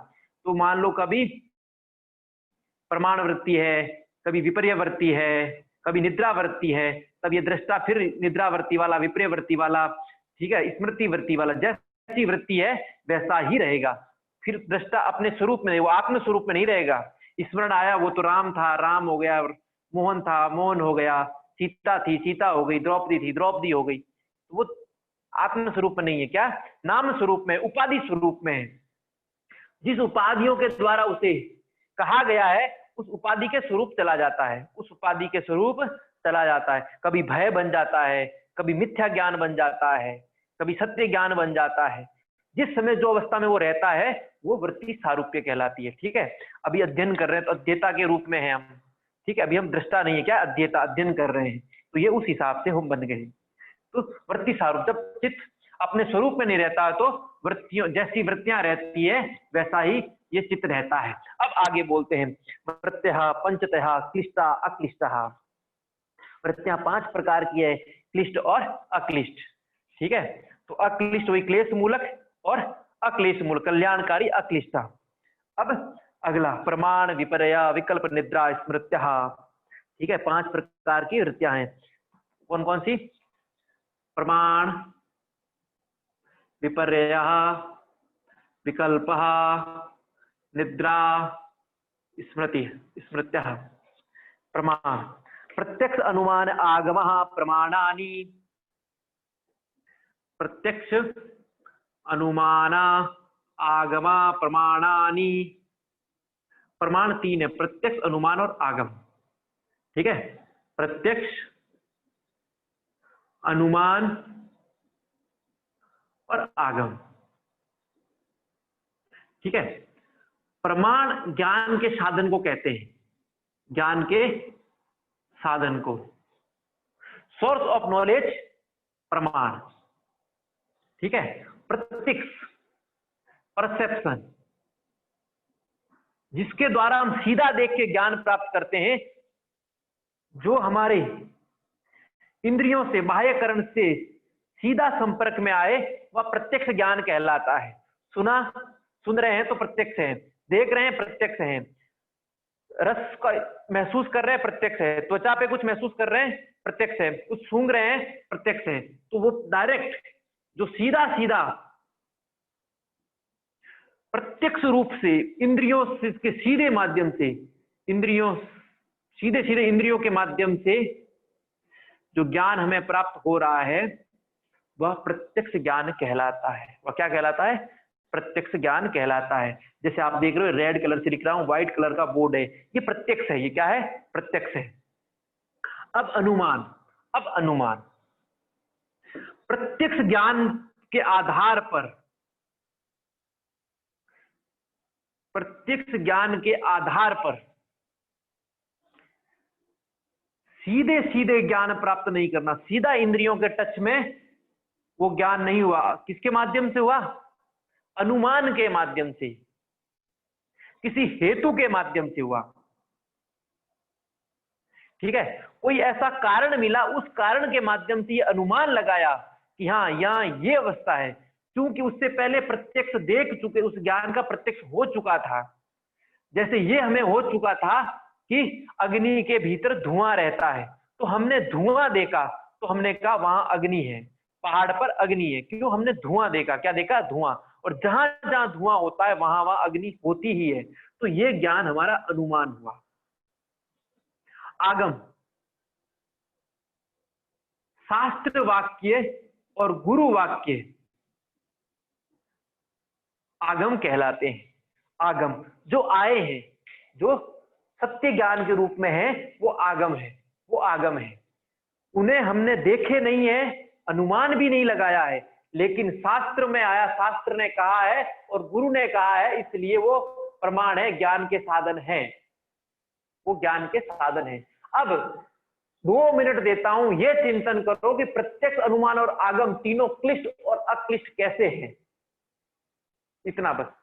[SPEAKER 1] तो मान लो कभी प्रमाण वृत्ति है, कभी विपर्य वृत्ति है, कभी निद्रा वृत्ति है, तब ये दृष्टा फिर निद्रा वृत्ति वाला, विपर्य वृत्ति वाला, ठीक है, स्मृति वृत्ति वाला, जैसी वृत्ति है वैसा ही रहेगा। फिर दृष्टा अपने स्वरूप में नहीं, वो आत्म स्वरूप में नहीं रहेगा। स्मरण आया, वो तो राम था, राम हो गया, मोहन था, मोहन हो गया, सीता थी, सीता हो गई, द्रौपदी थी, द्रौपदी हो गई। तो वो आत्म स्वरूप में नहीं है, क्या? नाम स्वरूप में, उपाधि स्वरूप में है। जिस उपाधियों के द्वारा उसे कहा गया है उस उपाधि के स्वरूप चला जाता है, उस उपाधि के स्वरूप चला जाता है। कभी भय बन जाता है, कभी मिथ्या ज्ञान बन जाता है, कभी सत्य ज्ञान बन जाता है। जिस समय जो अवस्था में वो रहता है वो वृत्ति सारूप्य कहलाती है। ठीक है, अभी अध्ययन कर रहे हैं तो अध्येता के रूप में है हम। ठीक है, अभी हम दृष्टा नहीं है, क्या अध्येता, अध्ययन कर रहे हैं, तो ये उस हिसाब से हम बन गए। तो वृत्ति सारूप, जब चित्त अपने स्वरूप में नहीं रहता तो वृत्तियों जैसी वृत्तियां रहती है वैसा ही ये चित्त रहता है। अब आगे बोलते हैं, वृत्त्यः पंचतः क्लिष्टा अक्लिष्टा। वृत्तियां 5 प्रकार की है, क्लिष्ट और अक्लिष्ट। ठीक है, तो अक्लिष्ट वही क्लेश मूलक और अक्लेश मूलक, कल्याणकारी अक्लिष्टा। अब अगला, प्रमाण विपर्य विकल्प निद्रा स्मृत्या। ठीक है, 5 प्रकार की वृत्तियां हैं। कौन कौन सी? प्रमाण, विपर्य, विकल्प, निद्रा, स्मृति, स्मृत्या। प्रमाण, प्रत्यक्ष अनुमान आगम प्रमाणानि। प्रत्यक्ष अनुमान आगम प्रमाणानि। प्रमाण 3 है, प्रत्यक्ष, अनुमान और आगम। ठीक है, प्रत्यक्ष, अनुमान और आगम। ठीक है, प्रमाण ज्ञान के साधन को कहते हैं, ज्ञान के साधन को, सोर्स ऑफ नॉलेज प्रमाण। ठीक है, प्रत्यक्ष, परसेप्शन, जिसके द्वारा हम सीधा देख के ज्ञान प्राप्त करते हैं, जो हमारे इंद्रियों से, बाह्यकरण से सीधा संपर्क में आए, वह प्रत्यक्ष ज्ञान कहलाता है। सुन रहे हैं तो प्रत्यक्ष है, देख रहे हैं प्रत्यक्ष है, रस का महसूस कर रहे हैं प्रत्यक्ष है, त्वचा पे कुछ महसूस कर रहे हैं प्रत्यक्ष है, कुछ सूंघ रहे हैं प्रत्यक्ष है। तो वो डायरेक्ट, जो सीधा सीधा प्रत्यक्ष रूप से इंद्रियों से के सीधे माध्यम से, इंद्रियों सीधे सीधे इंद्रियों के माध्यम से जो ज्ञान हमें प्राप्त हो रहा है वह प्रत्यक्ष ज्ञान कहलाता है। वह क्या कहलाता है? प्रत्यक्ष ज्ञान कहलाता है। जैसे आप देख रहे हो रेड कलर से लिख रहा हूं, व्हाइट कलर का बोर्ड है, ये प्रत्यक्ष है। ये क्या है? प्रत्यक्ष है। अब अनुमान, अब अनुमान प्रत्यक्ष ज्ञान के आधार पर, प्रत्यक्ष ज्ञान के आधार पर सीधे सीधे ज्ञान प्राप्त नहीं करना, सीधा इंद्रियों के टच में वो ज्ञान नहीं हुआ। किसके माध्यम से हुआ? अनुमान के माध्यम से, किसी हेतु के माध्यम से हुआ। ठीक है, कोई ऐसा कारण मिला, उस कारण के माध्यम से ये अनुमान लगाया कि हाँ यहाँ ये अवस्था है, क्योंकि उससे पहले प्रत्यक्ष देख चुके, उस ज्ञान का प्रत्यक्ष हो चुका था। जैसे ये हमें हो चुका था कि अग्नि के भीतर धुआं रहता है, तो हमने धुआं देखा तो हमने कहा वहां अग्नि है, पहाड़ पर अग्नि है। क्यों? हमने धुआं देखा। क्या देखा? धुआं। और जहां जहां धुआं होता है वहां वहां अग्नि होती ही है। तो ये ज्ञान हमारा अनुमान हुआ। आगम, शास्त्र वाक्य और गुरु वाक्य आगम कहलाते हैं। आगम जो आए हैं, जो सत्य ज्ञान के रूप में है, वो आगम है, वो आगम है। उन्हें हमने देखे नहीं है, अनुमान भी नहीं लगाया है, लेकिन शास्त्र में आया, शास्त्र ने कहा है और गुरु ने कहा है, इसलिए वो प्रमाण है, ज्ञान के साधन है, वो ज्ञान के साधन है। अब 2 मिनट देता हूं, ये चिंतन करो कि प्रत्यक्ष, अनुमान और आगम तीनों क्लिष्ट और अक्लिष्ट कैसे हैं। इतना बस।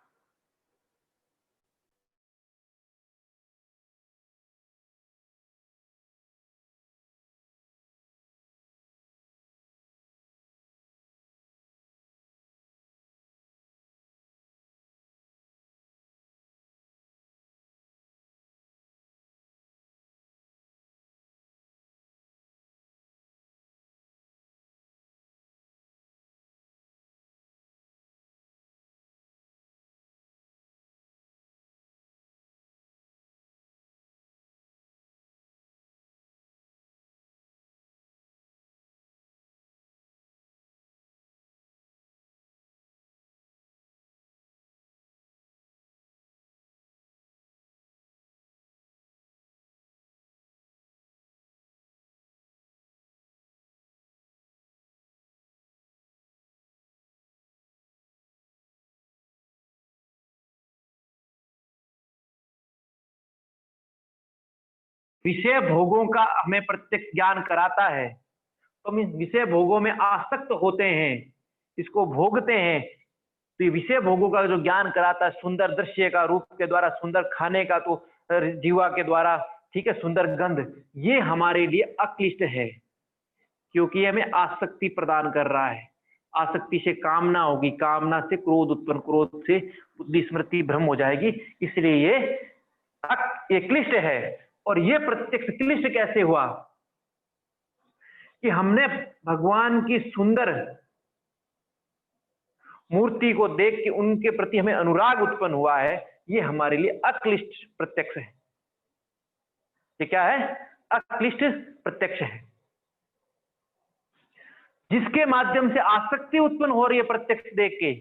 [SPEAKER 1] विषय भोगों का हमें प्रत्यक्ष ज्ञान कराता है, तो हम इन विषय भोगों में आसक्त होते हैं, इसको भोगते हैं, तो ये विषय भोगों का जो ज्ञान कराता है, सुंदर दृश्य का रूप के द्वारा, सुंदर खाने का तो जीवा के द्वारा, ठीक है, सुंदर गंध, ये हमारे लिए अक्लिष्ट है, क्योंकि हमें आसक्ति प्रदान कर रहा है। आसक्ति से कामना होगी, कामना से क्रोध उत्पन्न, क्रोध से बुद्धि स्मृति भ्रम हो जाएगी, इसलिए ये क्लिष्ट है। और ये प्रत्यक्ष क्लिष्ट कैसे हुआ कि हमने भगवान की सुंदर मूर्ति को देख के उनके प्रति हमें अनुराग उत्पन्न हुआ है, ये हमारे लिए अक्लिष्ट प्रत्यक्ष है। ये क्या है? अक्लिष्ट प्रत्यक्ष है। जिसके माध्यम से आसक्ति उत्पन्न हो रही है प्रत्यक्ष देख के,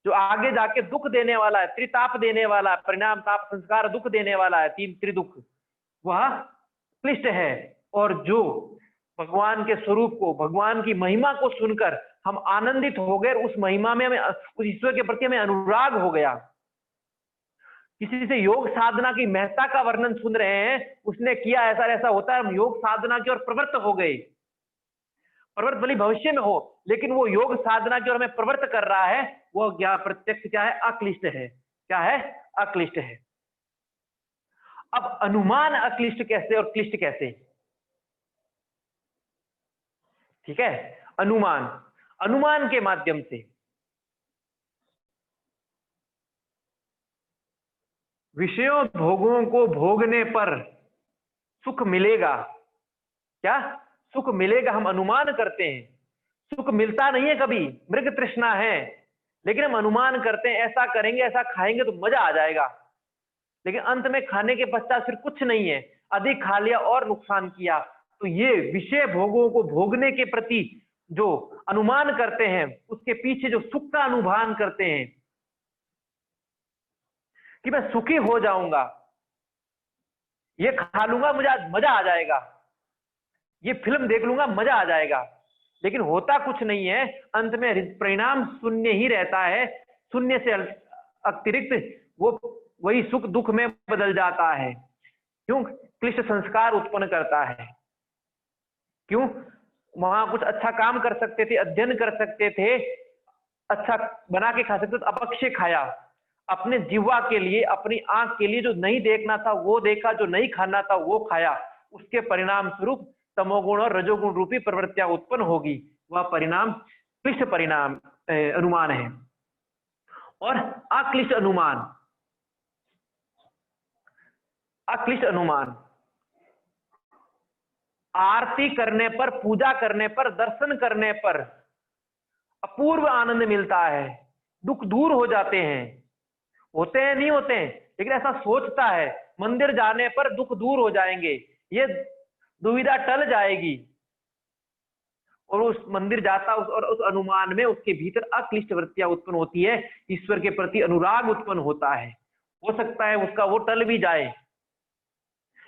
[SPEAKER 1] जो आगे जाके दुख देने वाला है, त्रिताप देने वाला है, परिणाम ताप संस्कार दुख देने वाला है, तीन त्रिदुख, वह क्लिष्ट है। और जो भगवान के स्वरूप को, भगवान की महिमा को सुनकर हम आनंदित हो गए, उस महिमा में हमें, उस ईश्वर के प्रति हमें अनुराग हो गया। किसी से योग साधना की महत्ता का वर्णन सुन रहे हैं, उसने किया ऐसा ऐसा होता है, हम योग साधना की ओर प्रवृत्त हो गए। प्रवृत्त भले भविष्य में हो, लेकिन वो योग साधना की ओर हमें प्रवृत्त कर रहा है, वो क्या प्रत्यक्ष क्या है? अक्लिष्ट है। क्या है? अक्लिष्ट है। अब अनुमान अक्लिष्ट कैसे और क्लिष्ट कैसे? ठीक है, अनुमान के माध्यम से विषयों भोगों को भोगने पर सुख मिलेगा। क्या सुख मिलेगा? हम अनुमान करते हैं। सुख मिलता नहीं है कभी, मृग तृष्णा है, लेकिन हम अनुमान करते हैं ऐसा करेंगे, ऐसा खाएंगे तो मजा आ जाएगा, लेकिन अंत में खाने के पश्चात फिर कुछ नहीं है, अधिक खा लिया और नुकसान किया। तो ये विषय भोगों को भोगने के प्रति जो अनुमान करते हैं, उसके पीछे जो सुख का अनुमान करते हैं कि मैं सुखी हो जाऊंगा, ये खा लूंगा मुझे आज मजा आ जाएगा, ये फिल्म देख लूंगा मजा आ जाएगा, लेकिन होता कुछ नहीं है, अंत में परिणाम शून्य ही रहता है। शून्य से अतिरिक्त वो वही सुख दुख में बदल जाता है। क्यों? क्लिष्ट संस्कार उत्पन्न करता है। क्यों? वहां कुछ अच्छा काम कर सकते थे, अध्ययन कर सकते थे, अच्छा बना के खा सकते थे, अपक्षय खाया, अपने जीवा के लिए, अपनी आंख के लिए जो नहीं देखना था वो देखा, जो नहीं खाना था वो खाया, उसके परिणाम स्वरूप तमोगुण और रजोगुण रूपी प्रवृत्तियां उत्पन्न होगी। वह परिणाम क्लिष्ट परिणाम अनुमान है। और अक्लिष्ट अनुमान, अक्लिष्ट अनुमान आरती करने पर, पूजा करने पर, दर्शन करने पर अपूर्व आनंद मिलता है, दुख दूर हो जाते हैं। होते हैं नहीं होते हैं, लेकिन ऐसा सोचता है मंदिर जाने पर दुख दूर हो जाएंगे, ये दुविधा टल जाएगी, और उस मंदिर जाता और उस अनुमान में उसके भीतर अक्लिष्ट वृत्तियां उत्पन्न होती है, ईश्वर के प्रति अनुराग उत्पन्न होता है। हो सकता है उसका वो टल भी जाए,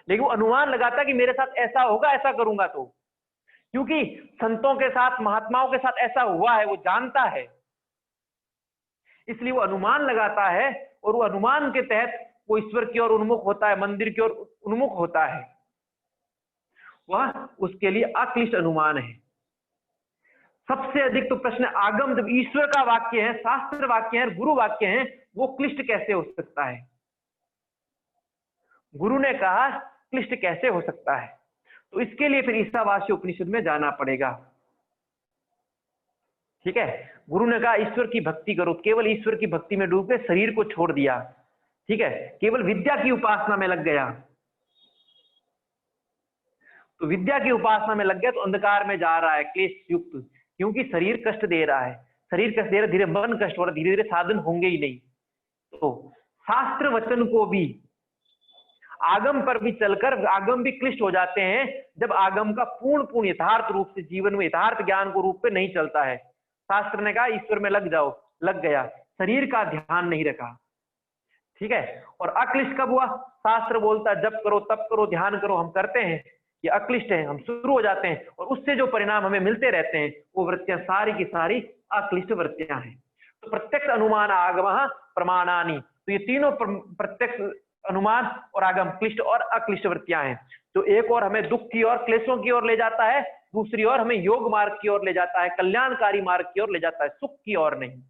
[SPEAKER 1] लेकिन वो अनुमान लगाता है कि मेरे साथ ऐसा होगा, ऐसा करूंगा तो, क्योंकि संतों के साथ, महात्माओं के साथ ऐसा हुआ है, वो जानता है, इसलिए वो अनुमान लगाता है, और वो अनुमान के तहत वो ईश्वर की ओर उन्मुख होता है, मंदिर की ओर उन्मुख होता है। वह उसके लिए अक्लिष्ट अनुमान है। सबसे अधिक तो प्रश्न आगम, जब ईश्वर का वाक्य है, शास्त्र वाक्य है, गुरु वाक्य है, वो क्लिष्ट कैसे हो सकता है? गुरु ने कहा क्लिष्ट कैसे हो सकता है? तो इसके लिए फिर ईशावास्य उपनिषद में जाना पड़ेगा। ठीक है, गुरु ने कहा ईश्वर की भक्ति करो, केवल ईश्वर की भक्ति में डूब के शरीर को छोड़ दिया, ठीक है, केवल विद्या की उपासना में लग गया, तो विद्या की उपासना में लग गया तो अंधकार में जा रहा है, क्लेश युक्त, क्योंकि शरीर कष्ट दे रहा है, शरीर कष्ट दे रहा है, धीरे मन कष्ट हो रहा है, धीरे धीरे साधन होंगे ही नहीं। तो शास्त्र वचन को भी, आगम पर भी चलकर आगम भी क्लिष्ट हो जाते हैं, जब आगम का पूर्ण यथार्थ रूप से जीवन में यथार्थ ज्ञान को रूप पे नहीं चलता है। शास्त्र ने कहा ईश्वर में लग जाओ, लग गया, शरीर का ध्यान नहीं रखा, ठीक है। और अक्लिष्ट कब हुआ? शास्त्र बोलता जप करो, तप करो, ध्यान करो, हम करते हैं, ये अक्लिष्ट है, हम शुरू हो जाते हैं, और उससे जो परिणाम हमें मिलते रहते हैं वो वृत्तियां सारी की सारी अक्लिष्ट वृत्तियां हैं। तो प्रत्यक्ष अनुमान आगम प्रमाणानि, तो ये तीनों प्रत्यक्ष अनुमान और आगम क्लिष्ट और अक्लिष्ट वृत्तियां हैं। तो एक और हमें दुख की और क्लेशों की ओर ले जाता है, दूसरी ओर हमें योग मार्ग की ओर ले जाता है, कल्याणकारी मार्ग की ओर ले जाता है, सुख की ओर नहीं,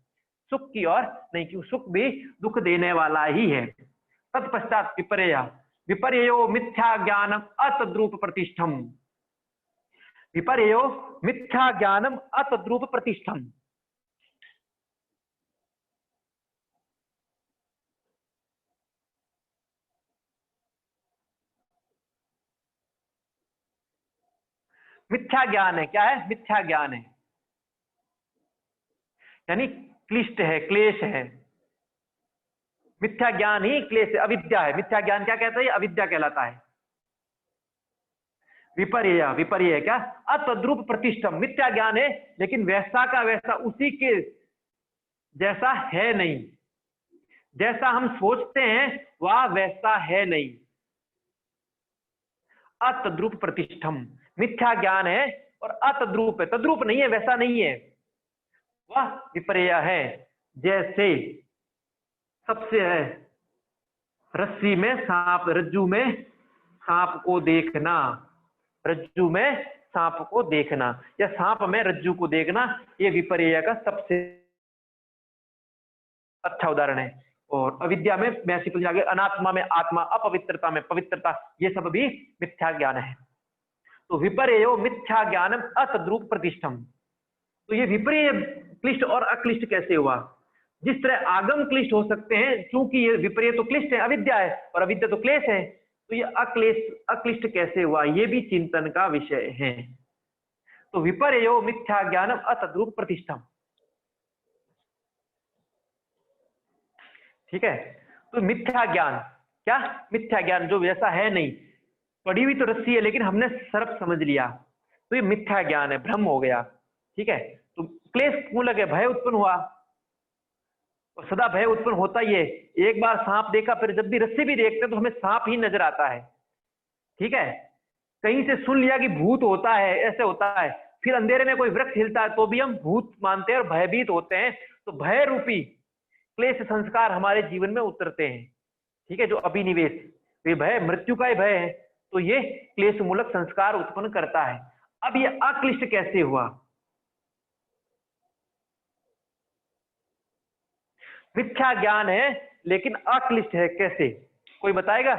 [SPEAKER 1] सुख की ओर नहीं, क्यों सुख भी दुख देने वाला ही है। तत्पश्चात विपर्य, विपर्यो मिथ्या ज्ञानम अतद्रूप प्रतिष्ठम, विपर्यो मिथ्या ज्ञानम अतद्रूप प्रतिष्ठम। मिथ्या ज्ञान है, क्या है? मिथ्या ज्ञान है, यानी क्लिष्ट है, क्लेश है। मिथ्या ज्ञान ही क्लेश है, अविद्या है। मिथ्या ज्ञान क्या कहता है? अविद्या कहलाता है। विपर्य, विपर्य क्या? अतद्रूप प्रतिष्ठम, मिथ्या ज्ञान है लेकिन वैसा का वैसा उसी के जैसा है नहीं, जैसा हम सोचते हैं वह वैसा है नहीं। अतद्रूप प्रतिष्ठम, मिथ्या ज्ञान है और अतद्रूप है, तद्रूप नहीं है, वैसा नहीं है, वह विपर्य है। जैसे सबसे है रस्सी में सांप, रज्जू में सांप को देखना, रज्जू में सांप को देखना या सांप में रज्जू को देखना, ये विपर्य का सबसे अच्छा उदाहरण है। और अविद्या में मैं आगे अनात्मा में आत्मा, अपवित्रता में पवित्रता, ये सब भी मिथ्या ज्ञान है। तो विपर्यो मिथ्या ज्ञानम अतद्रूप प्रतिष्ठम। तो ये विपर्य क्लिष्ट और अक्लिष्ट कैसे हुआ? जिस तरह आगम क्लिष्ट हो सकते हैं, क्योंकि ये विपर्य तो क्लिष्ट है, अविद्या है, और अविद्या तो क्लेश है, तो ये अक्लिष्ट कैसे हुआ, ये भी चिंतन का विषय है। तो विपर्यो मिथ्या ज्ञानम अतद्रूप प्रतिष्ठम, ठीक है। तो मिथ्या ज्ञान क्या? मिथ्या ज्ञान जो वैसा है नहीं, पड़ी हुई तो रस्सी है लेकिन हमने सर्प समझ लिया, तो ये मिथ्या ज्ञान है, भ्रम हो गया, ठीक है। तो क्लेश मूलक है, भय उत्पन्न हुआ, और सदा भय उत्पन्न होता ही है। एक बार सांप देखा, फिर जब भी रस्सी भी देखते हैं तो हमें सांप ही नजर आता है, ठीक है। कहीं से सुन लिया कि भूत होता है, ऐसे होता है, फिर अंधेरे में कोई वृक्ष हिलता है तो भी हम भूत मानते हैं और भयभीत होते हैं। तो भय रूपी क्लेश संस्कार हमारे जीवन में उतरते हैं, ठीक है। जो अभिनिवेश, ये भय मृत्यु का ही भय है, तो ये क्लेश मूलक संस्कार उत्पन्न करता है। अब ये अक्लिष्ट कैसे हुआ? मिथ्या ज्ञान है लेकिन अक्लिष्ट है, कैसे? कोई बताएगा?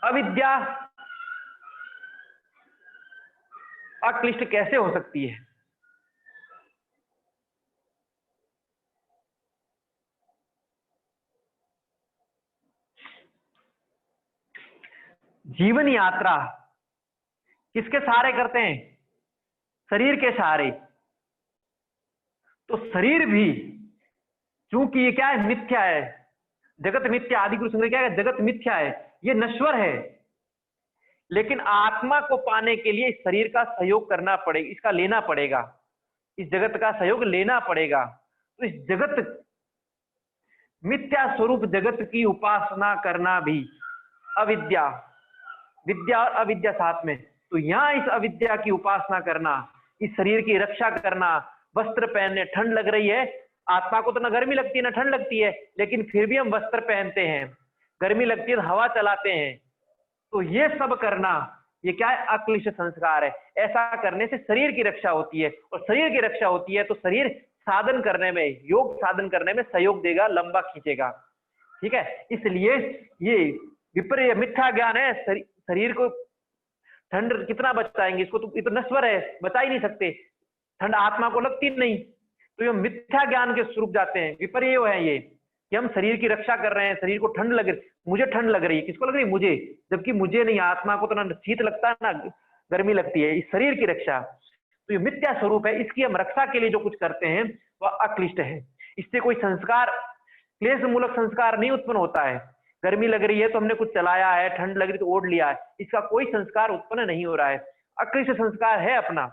[SPEAKER 1] अविद्या अक्लिष्ट कैसे हो सकती है? जीवन यात्रा किसके सहारे करते हैं? शरीर के सहारे। तो शरीर भी चूंकि ये क्या है? मिथ्या है, जगत मिथ्या, आदि गुरु संग्रह क्या है? जगत मिथ्या है, ये नश्वर है, लेकिन आत्मा को पाने के लिए इस शरीर का सहयोग करना पड़ेगा, इसका लेना पड़ेगा, इस जगत का सहयोग लेना पड़ेगा। तो इस जगत मिथ्या स्वरूप जगत की उपासना करना भी अविद्या, विद्या और अविद्या साथ में। तो यहां इस अविद्या की उपासना करना, इस शरीर की रक्षा करना, वस्त्र पहनने, ठंड लग रही है, आत्मा को तो ना गर्मी लगती है ना ठंड लगती है, लेकिन फिर भी हम वस्त्र पहनते हैं, गर्मी लगती है तो हवा चलाते हैं। तो ये सब करना, ये क्या है? अक्लिष्ट संस्कार है। ऐसा करने से शरीर की रक्षा होती है, और शरीर की रक्षा होती है तो शरीर साधन करने में, योग साधन करने में सहयोग देगा, लंबा खींचेगा, ठीक है। इसलिए ये विपर्य मिथ्या ज्ञान है। शरीर को ठंड कितना बचाएंगे, इसको तो ये तो नश्वर है, बचा ही नहीं सकते, ठंड आत्मा को लगती नहीं, तो ये मिथ्या ज्ञान के स्वरूप जाते हैं। विपर्य है ये कि हम शरीर की रक्षा कर रहे हैं, शरीर को ठंड लग रही, मुझे ठंड लग रही है, किसको लग रही है? मुझे, जबकि मुझे नहीं, आत्मा को तो ना शीत लगता है ना गर्मी लगती है, इस शरीर की रक्षा। तो ये मिथ्या स्वरूप है, इसकी हम रक्षा के लिए जो कुछ करते हैं वह अक्लिष्ट है। इससे कोई संस्कार, क्लेश मूलक संस्कार नहीं उत्पन्न होता है। गर्मी लग रही है तो हमने कुछ चलाया है, ठंड लग रही तो ओढ़ लिया है, इसका कोई संस्कार उत्पन्न नहीं हो रहा है। अक्लिष्ट संस्कार है अपना,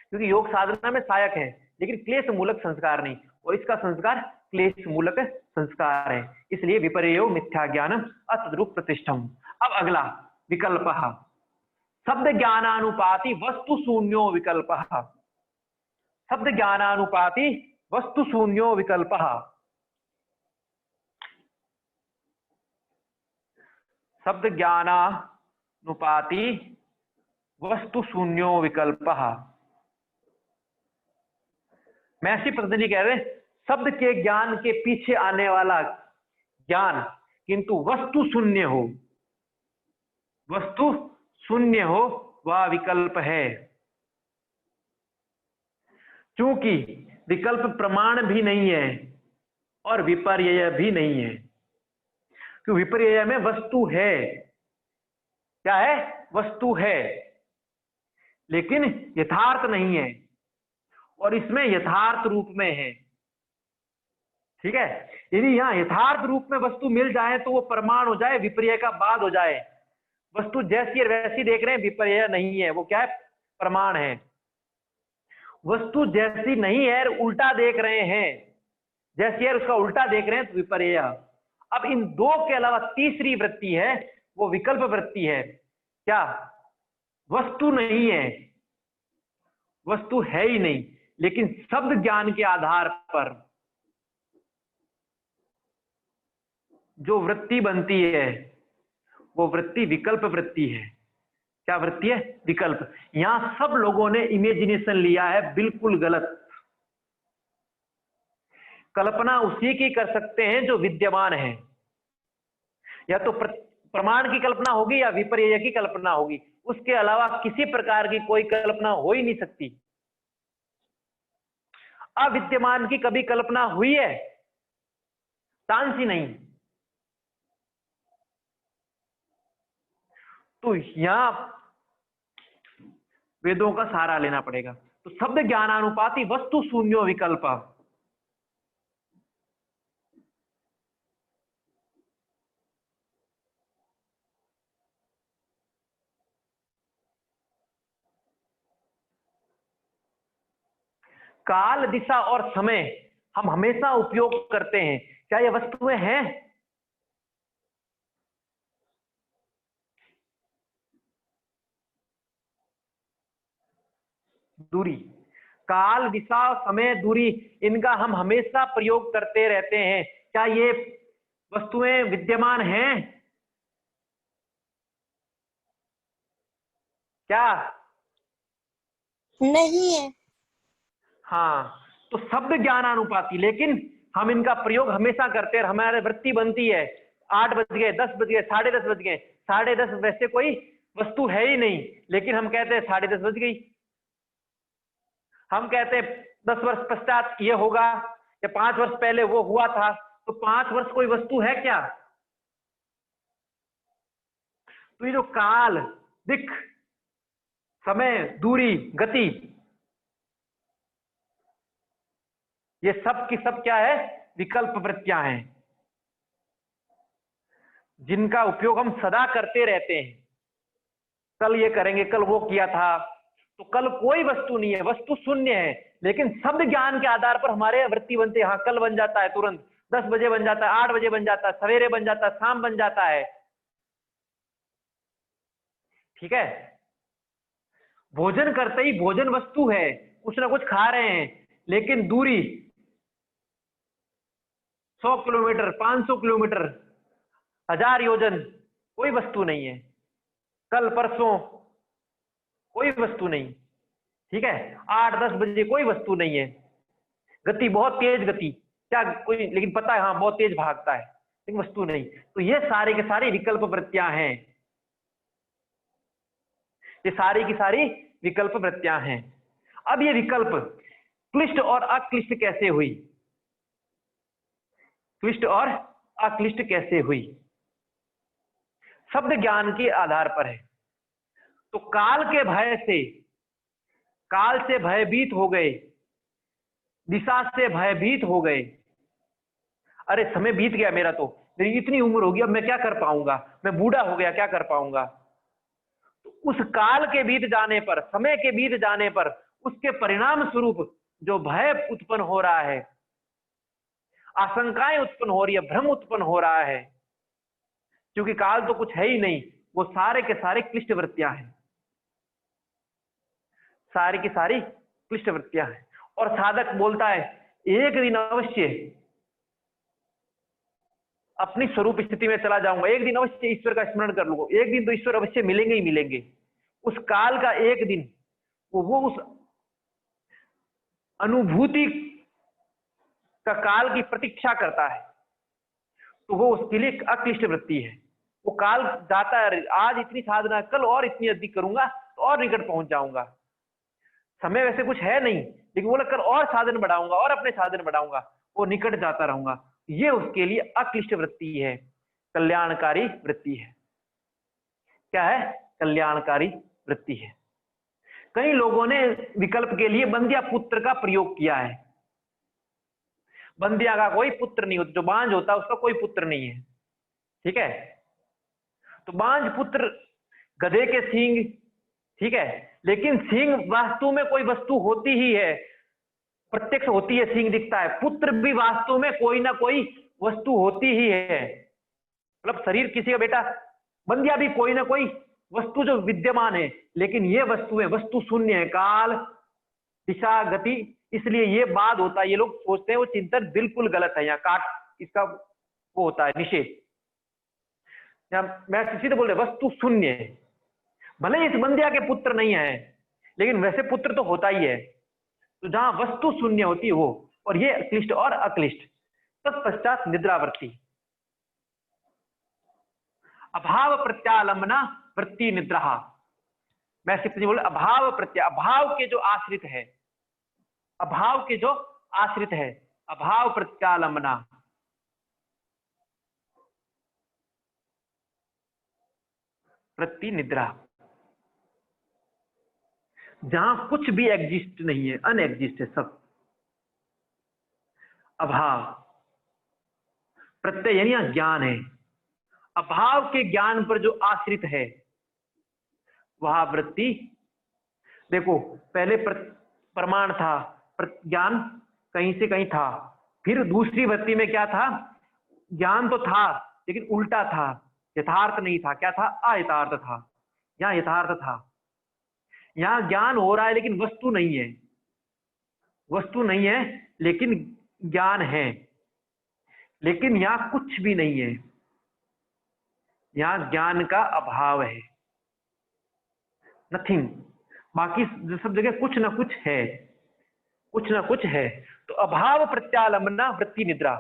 [SPEAKER 1] क्योंकि योग साधना में सहायक है, लेकिन क्लेश मूलक संस्कार नहीं, और इसका संस्कार क्लेश मूलक संस्कार है। इसलिए विपर्यो मिथ्या ज्ञानम अतद्रूप प्रतिष्ठम। अब अगला विकल्प, शब्द ज्ञानानुपाति वस्तु शून्यो विकल्प। शब्द ज्ञानानुपाति वस्तु शून्यो विकल्प। शब्द ज्ञानानुपाति वस्तु शून्यो विकल्पः। महर्षि पतंजलि कह रहे हैं शब्द के ज्ञान के पीछे आने वाला ज्ञान किंतु वस्तु शून्य हो, वस्तु शून्य हो वह विकल्प है। क्योंकि विकल्प प्रमाण भी नहीं है और विपर्यय भी नहीं है। क्योंकि विपर्यय में वस्तु है, क्या है, वस्तु है, लेकिन यथार्थ नहीं है, और इसमें यथार्थ रूप में है। ठीक है, यदि यहां यथार्थ रूप में वस्तु मिल जाए तो वो प्रमाण हो जाए, विपर्यय का बाद हो जाए। वस्तु जैसी और वैसी देख रहे हैं, विपर्यय नहीं है, वो क्या है, प्रमाण है। वस्तु जैसी नहीं है, उल्टा देख रहे हैं, जैसी है उसका उल्टा देख रहे हैं तो विपर्यय। अब इन दो के अलावा तीसरी वृत्ति है, वो विकल्प वृत्ति है। क्या, वस्तु नहीं है, वस्तु है ही नहीं, लेकिन शब्द ज्ञान के आधार पर जो वृत्ति बनती है वो वृत्ति विकल्प वृत्ति है। क्या वृत्ति है, विकल्प। यहां सब लोगों ने इमेजिनेशन लिया है, बिल्कुल गलत। कल्पना उसी की कर सकते हैं जो विद्यमान है, या तो प्रमाण की कल्पना होगी या विपर्यय की कल्पना होगी, उसके अलावा किसी प्रकार की कोई कल्पना हो ही नहीं सकती। अविद्यमान की कभी कल्पना हुई है, चांस ही नहीं। तो यहां वेदों का सहारा लेना पड़ेगा। तो शब्द ज्ञानानुपाति वस्तु शून्यो विकल्प। काल, दिशा और समय हम हमेशा उपयोग करते हैं। क्या ये वस्तुएं हैं? दूरी, काल, दिशा, समय, दूरी, इनका हम हमेशा प्रयोग करते रहते हैं। क्या ये वस्तुएं विद्यमान हैं? क्या
[SPEAKER 5] नहीं है।
[SPEAKER 1] हाँ, तो शब्द ज्ञानानुपाती, लेकिन हम इनका प्रयोग हमेशा करते हैं। हमारे वृत्ति बनती है, 8 बज गए, 10 बज गए, 10:30 बज गए। 10:30 वैसे कोई वस्तु है ही नहीं, लेकिन हम कहते हैं 10:30 बज गई। हम कहते हैं 10 वर्ष पश्चात ये होगा, या 5 वर्ष पहले वो हुआ था। तो 5 वर्ष कोई वस्तु है क्या? तो ये जो काल, दिख, समय, दूरी, गति, ये सब की सब क्या है, विकल्प वृत्तियां हैं, जिनका उपयोग हम सदा करते रहते हैं। कल ये करेंगे, कल वो किया था, तो कल कोई वस्तु नहीं है, वस्तु शून्य है। लेकिन शब्द ज्ञान के आधार पर हमारे वृत्ति बनते हैं। हाँ, कल बन जाता है तुरंत, 10 बजे बन जाता है, 8 बजे बन जाता है, सवेरे बन जाता है, शाम बन जाता है। ठीक है, भोजन करते ही भोजन वस्तु है, कुछ ना कुछ खा रहे हैं, लेकिन दूरी 100 किलोमीटर, 500 किलोमीटर, 1000 योजन, कोई वस्तु नहीं है। कल परसों कोई वस्तु नहीं। ठीक है, 8-10 बजे कोई वस्तु नहीं है। गति बहुत तेज गति, क्या कोई, लेकिन पता है हाँ बहुत तेज भागता है, लेकिन वस्तु नहीं। तो ये सारे के सारे विकल्प वृत्तियां हैं, ये सारी की सारी विकल्प वृत्तियां हैं। अब ये विकल्प क्लिष्ट और अक्लिष्ट कैसे हुई? क्लिष्ट और अक्लिष्ट कैसे हुई? शब्द ज्ञान के आधार पर है। तो काल के भय से, काल से भयभीत हो गए, दिशा से भयभीत हो गए। अरे समय बीत गया मेरा, तो मेरी इतनी उम्र होगी, अब मैं क्या कर पाऊंगा, मैं बूढ़ा हो गया, क्या कर पाऊंगा। तो उस काल के बीत जाने पर, समय के बीत जाने पर, उसके परिणाम स्वरूप जो भय उत्पन्न हो रहा है, आशंकाएं उत्पन्न हो रही है, भ्रम उत्पन्न हो रहा है, क्योंकि काल तो कुछ है ही नहीं, वो सारे के सारे क्लिष्ट वृत्तियां हैं, सारी की सारी क्लिष्ट वृत्तियां हैं। और साधक बोलता है एक दिन अवश्य अपनी स्वरूप स्थिति में चला जाऊंगा, एक दिन अवश्य ईश्वर का स्मरण कर लूंगा, एक दिन तो ईश्वर अवश्य मिलेंगे ही मिलेंगे। उस काल का एक दिन वो उस अनुभूति का काल की प्रतीक्षा करता है, तो वो उसके लिए अक्लिष्ट वृत्ति है। वो काल जाता है, आज इतनी साधना, कल और इतनी अधिक करूंगा तो और निकट पहुंच जाऊंगा। समय वैसे कुछ है नहीं, लेकिन बोला कर और साधन बढ़ाऊंगा और अपने साधन बढ़ाऊंगा, वो निकट जाता रहूंगा। ये उसके लिए अक्लिष्ट वृत्ति है, कल्याणकारी वृत्ति है। क्या है? कल्याणकारी वृत्ति है। कई लोगों ने विकल्प के लिए बंध्या पुत्र का प्रयोग किया है। बंध्या का कोई पुत्र नहीं होता, जो बांझ होता है उसका कोई पुत्र नहीं है, ठीक है। तो बांझ पुत्र गधे के सींग, ठीक है, लेकिन सींग वास्तु में कोई वस्तु होती ही है, प्रत्यक्ष होती है, सींग दिखता है। पुत्र भी वास्तु में कोई ना कोई वस्तु होती ही है, मतलब शरीर किसी का बेटा, बंध्या भी कोई ना कोई वस्तु जो विद्यमान है, लेकिन ये वस्तु है, वस्तु शून्य है, काल दिशा गति, इसलिए ये बाद होता है। ये लोग सोचते हैं, वो चिंतन बिल्कुल गलत है। यहाँ काट इसका वो होता है निषेध। मैं सीधे बोल रहे, वस्तु शून्य है, भले इस बंध्या के पुत्र नहीं है, लेकिन वैसे पुत्र तो होता ही है। तो जहां वस्तु शून्य होती है वो, और ये क्लिष्ट और अक्लिष्ट। तत्पश्चात निद्रावृत्ति, अभाव प्रत्यालंबना वृत्ति निद्रा। मैं सिर्फ बोल, अभाव प्रत्या, अभाव के जो आश्रित है, अभाव के जो आश्रित है, अभाव प्रत्यालंबना, वृत्ति निद्रा। जहां कुछ भी एग्जिस्ट नहीं है, अनएग्जिस्ट है सब। अभाव प्रत्यय यानी ज्ञान है, अभाव के ज्ञान पर जो आश्रित है वह वृत्ति। देखो, पहले प्रमाण था, ज्ञान कहीं से कहीं था, फिर दूसरी वृत्ति में क्या था? ज्ञान तो था लेकिन उल्टा था, यथार्थ नहीं था। क्या था? अयथार्थ था। यहां यथार्थ था, यहां ज्ञान हो रहा है लेकिन वस्तु नहीं है, वस्तु नहीं है लेकिन ज्ञान है, लेकिन यहां कुछ भी नहीं है, यहां ज्ञान का अभाव है, नथिंग। बाकी सब जगह कुछ ना कुछ है, कुछ ना कुछ है। तो अभाव प्रत्यालंबना वृत्ति निद्रा,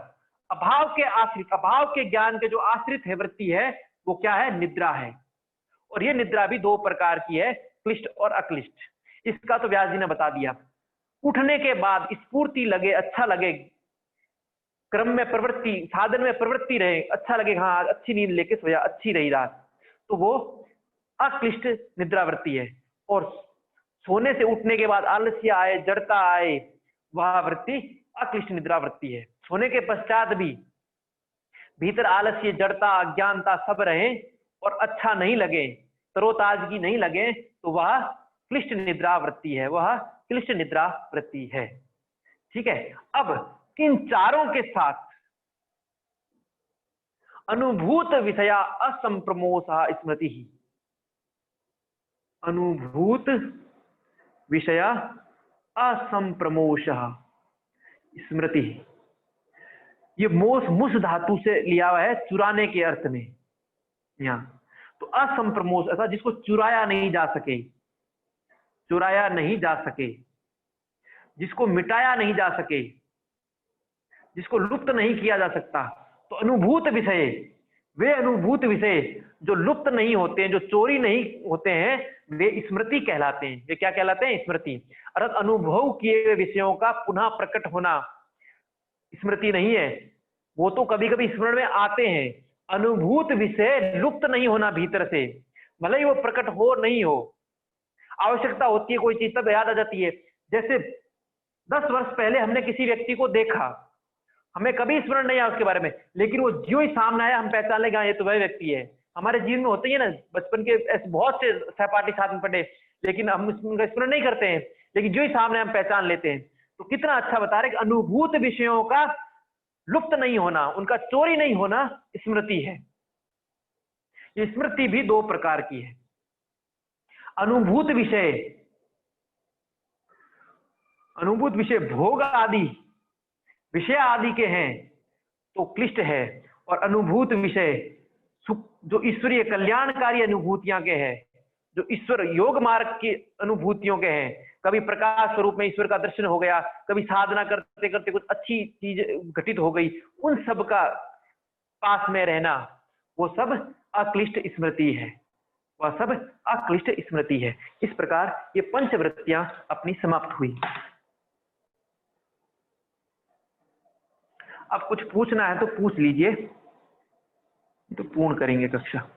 [SPEAKER 1] अभाव के आश्रित, अभाव के ज्ञान के जो आश्रित है वृत्ति है, वो क्या है? निद्रा है। और ये निद्रा भी दो प्रकार की है, क्लिष्ट और अक्लिष्ट। इसका तो व्यास जी ने बता दिया। उठने के बाद स्फूर्ति लगे, अच्छा लगे, क्रम में प्रवृत्ति, साधन में प्रवृत्ति रहे, अच्छा लगे, हाँ अच्छी नींद लेके सोया, अच्छी रही रात, तो वो अक्लिष्ट निद्रावृत्ति है। और सोने से उठने के बाद आलस्य आए, जड़ता आए, वह वृत्ति अक्लिष्ट निद्रावृत्ति है। सोने के पश्चात भी भीतर आलस्य, जड़ता, अज्ञानता सब रहे और अच्छा नहीं लगे, तरोताजगी नहीं लगे, तो वह क्लिष्ट निद्रावृत्ति है, वह क्लिष्ट निद्रावृत्ति है। ठीक है। अब इन चारों के साथ अनुभूत विषया असंप्रमोषा स्मृति ही, अनुभूत विषया असंप्रमोषः स्मृति। ये मोस मुस धातु से लिया हुआ है, चुराने के अर्थ में। यहाँ तो असंप्रमोष ऐसा जिसको चुराया नहीं जा सके, चुराया नहीं जा सके, जिसको मिटाया नहीं जा सके, जिसको लुप्त नहीं किया जा सकता। तो अनुभूत विषय, वे अनुभूत विषय जो लुप्त नहीं होते हैं, जो चोरी नहीं होते हैं, वे स्मृति कहलाते हैं। वे क्या कहलाते हैं? स्मृति। अर्थात अनुभव किए हुए विषयों का पुनः प्रकट होना स्मृति नहीं है, वो तो कभी कभी स्मरण में आते हैं। अनुभूत विषय लुप्त नहीं होना भीतर से, भले ही वो प्रकट हो नहीं हो, आवश्यकता होती है कोई चीज तब याद आ जाती है। जैसे 10 वर्ष पहले हमने किसी व्यक्ति को देखा, हमें कभी स्मरण नहीं आया उसके बारे में, लेकिन वो ज्यों ही सामने आया हम पहचान लेंगे ये तो वह व्यक्ति है। हमारे जीवन में होते ही है ना, बचपन के ऐसे बहुत से सहपाठी साथ में पढ़े, लेकिन हम उनका स्मरण नहीं करते हैं, लेकिन जो ही सामने हम पहचान लेते हैं। तो कितना अच्छा बता रहे कि अनुभूत विषयों का लुप्त नहीं होना, उनका चोरी नहीं होना स्मृति है। ये स्मृति भी दो प्रकार की है। अनुभूत विषय, अनुभूत विषय भोग आदि विषय आदि के हैं तो क्लिष्ट है, और अनुभूत विषय जो ईश्वरीय कल्याणकारी अनुभूतियां के हैं, जो ईश्वर योग मार्ग की अनुभूतियों के हैं, कभी प्रकाश स्वरूप में ईश्वर का दर्शन हो गया, कभी साधना करते करते कुछ अच्छी चीज घटित हो गई, उन सब का पास में रहना, वो सब अक्लिष्ट स्मृति है, वह सब अक्लिष्ट स्मृति है। इस प्रकार ये पंचवृत्तियां अपनी समाप्त हुई। अब कुछ पूछना है तो पूछ लीजिए, तो पूर्ण करेंगे कक्षा।